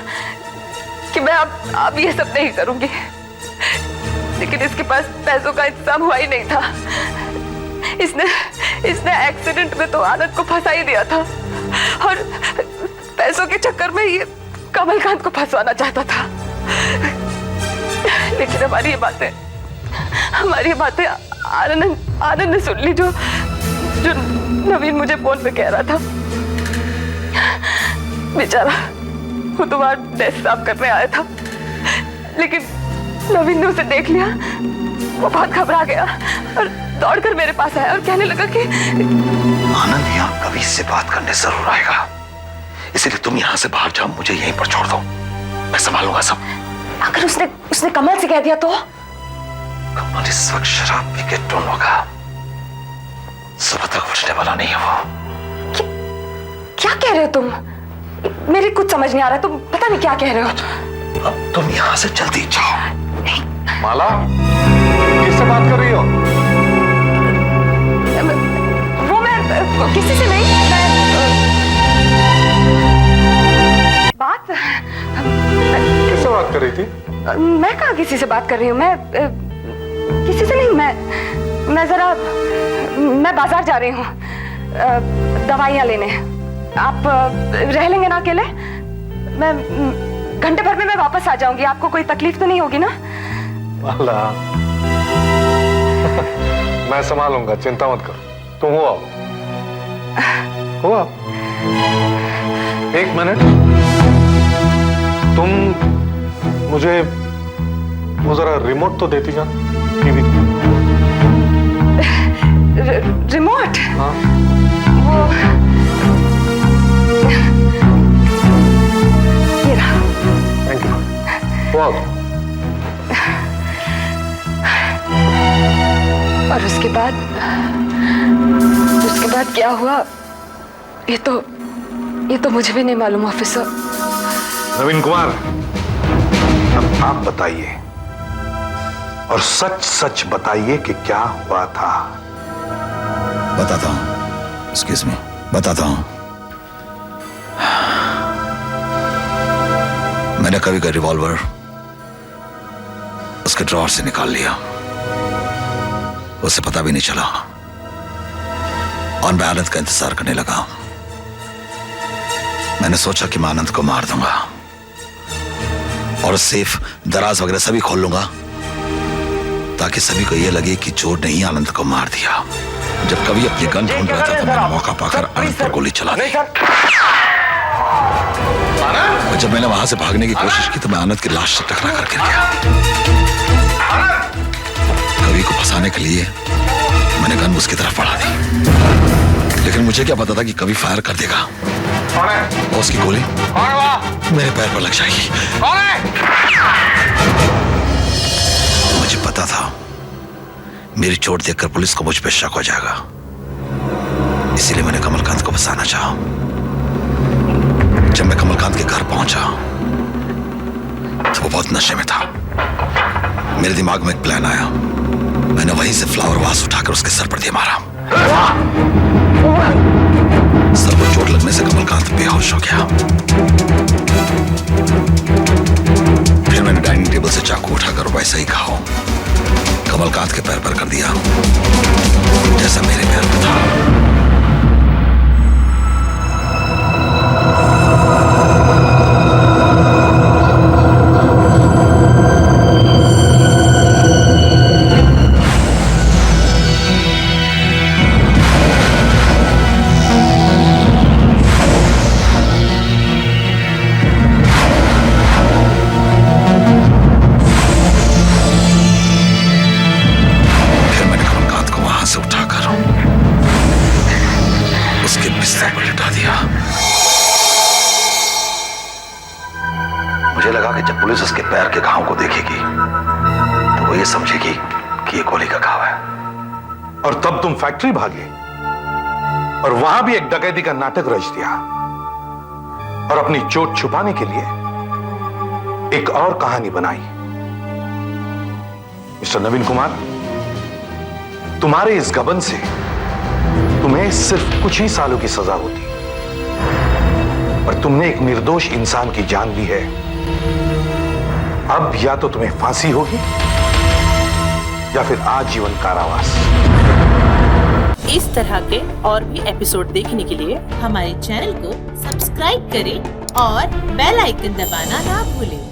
कि मैं अब ये सब नहीं करूंगी, लेकिन इसके पास पैसों का इंतजाम हुआ ही नहीं था। इसने एक्सीडेंट में तो आनंद को फंसा ही दिया था और पैसों के चक्कर में ये कमलकांत को फंसवाना चाहता था। लेकिन हमारी ये बातें आनंद ने सुन ली, जो नवीन मुझे फोन पे कह रहा था। बेचारा वो तो वहां डेस्क साफ करने आया था, लेकिन नवीन ने उसे देख लिया। वो बहुत घबरा गया और दौड़कर मेरे पास आया और कहने लगा कि आनंद यहाँ कभी से बात करने जरूर आएगा, इसलिए तुम यहाँ से बाहर जाओ, मुझे यहीं पर छोड़ दो, मैं संभालूंगा सब। अगर उसने कमल से कह दिया तो? कमल इस वक्त शराब पी के टोन होगा, सुबह तक उठने वाला नहीं है वो। क्या कह रहे हो तुम? मेरी कुछ समझ नहीं आ रहा, तुम पता नहीं क्या कह रहे हो। अब तुम यहाँ से जल्दी जाओ। माला, किससे बात कर रही हो? वो मैं किसी से नहीं, बात किससे बात कर रही थी? मैं कहाँ किसी से बात कर रही हूँ, मैं किसी से नहीं। मैं बाजार जा रही हूँ दवाइयाँ लेने। आप रह लेंगे ना अकेले? मैं घंटे भर में मैं वापस आ जाऊंगी, आपको कोई तकलीफ तो नहीं होगी ना? माला, मैं संभालूंगा, चिंता मत करो। तुम हो आओ। एक मिनट, तुम मुझे वो जरा रिमोट तो देती जान, टीवी। रिमोट? हाँ। वो ये रहा। Thank you. वो आओ। और उसके बाद क्या हुआ ये तो मुझे भी नहीं मालूम ऑफिसर। नवीन कुमार, अब आप बताइए और सच सच बताइए कि क्या हुआ था। बताता हूं, एक्सक्यूज मी, बताता हूं। मैंने कभी का रिवॉल्वर उसके ड्रॉअर से निकाल लिया, उसे पता भी नहीं चला और मैं आनंद का इंतजार करने लगा। मैंने सोचा कि मैं आनंद को मार दूंगा और सेफ, दराज वगैरह सभी खोल लूंगा ताकि सभी को यह लगे कि चोर ने ही आनंद को मार दिया। जब कभी अपनी गन ढूंढ रहा था तो मैंने मौका पाकर आनंद पर गोली चला दी। और जब मैंने वहां से भागने की कोशिश की तो मैं आनंद की लाश से टकरा कर गिर गया। कवि को फंसाने के लिए मैंने गन उसकी तरफ बढ़ा दी, लेकिन मुझे क्या पता था कि कवि फायर कर देगा और उसकी गोली मेरे पैर पर लग जाएगी। मुझे पता था मेरी चोट देखकर पुलिस को मुझ पर शक हो जाएगा, इसीलिए मैंने कमलकांत को फंसाना चाहा। जब मैं कमलकांत के घर पहुंचा तो वो बहुत नशे में था। मेरे दिमाग में एक प्लान आया, मैंने वहीं से फ्लावर वास उठाकर उसके सर पर दे मारा। सर को चोट लगने से कमलकांत बेहोश हो गया। फिर मैंने डाइनिंग टेबल से चाकू उठाकर वैसा ही घाव कमलकांत के पैर पर कर दिया जैसा मेरे पैर उसने उल्टा दिया। मुझे लगा कि जब पुलिस उसके पैर के घाव को देखेगी तो वो ये समझेगी कि ये गोली का घाव है। और तब तुम फैक्ट्री भागे और वहां भी एक डकैती का नाटक रच दिया और अपनी चोट छुपाने के लिए एक और कहानी बनाई। मिस्टर नवीन कुमार, तुम्हारे इस गबन से तुम्हें सिर्फ कुछ ही सालों की सजा होती और तुमने एक निर्दोष इंसान की जान ली है। अब या तो तुम्हें फांसी होगी या फिर आजीवन कारावास। इस तरह के और भी एपिसोड देखने के लिए हमारे चैनल को सब्सक्राइब करें और बेल आइकन दबाना ना भूलें।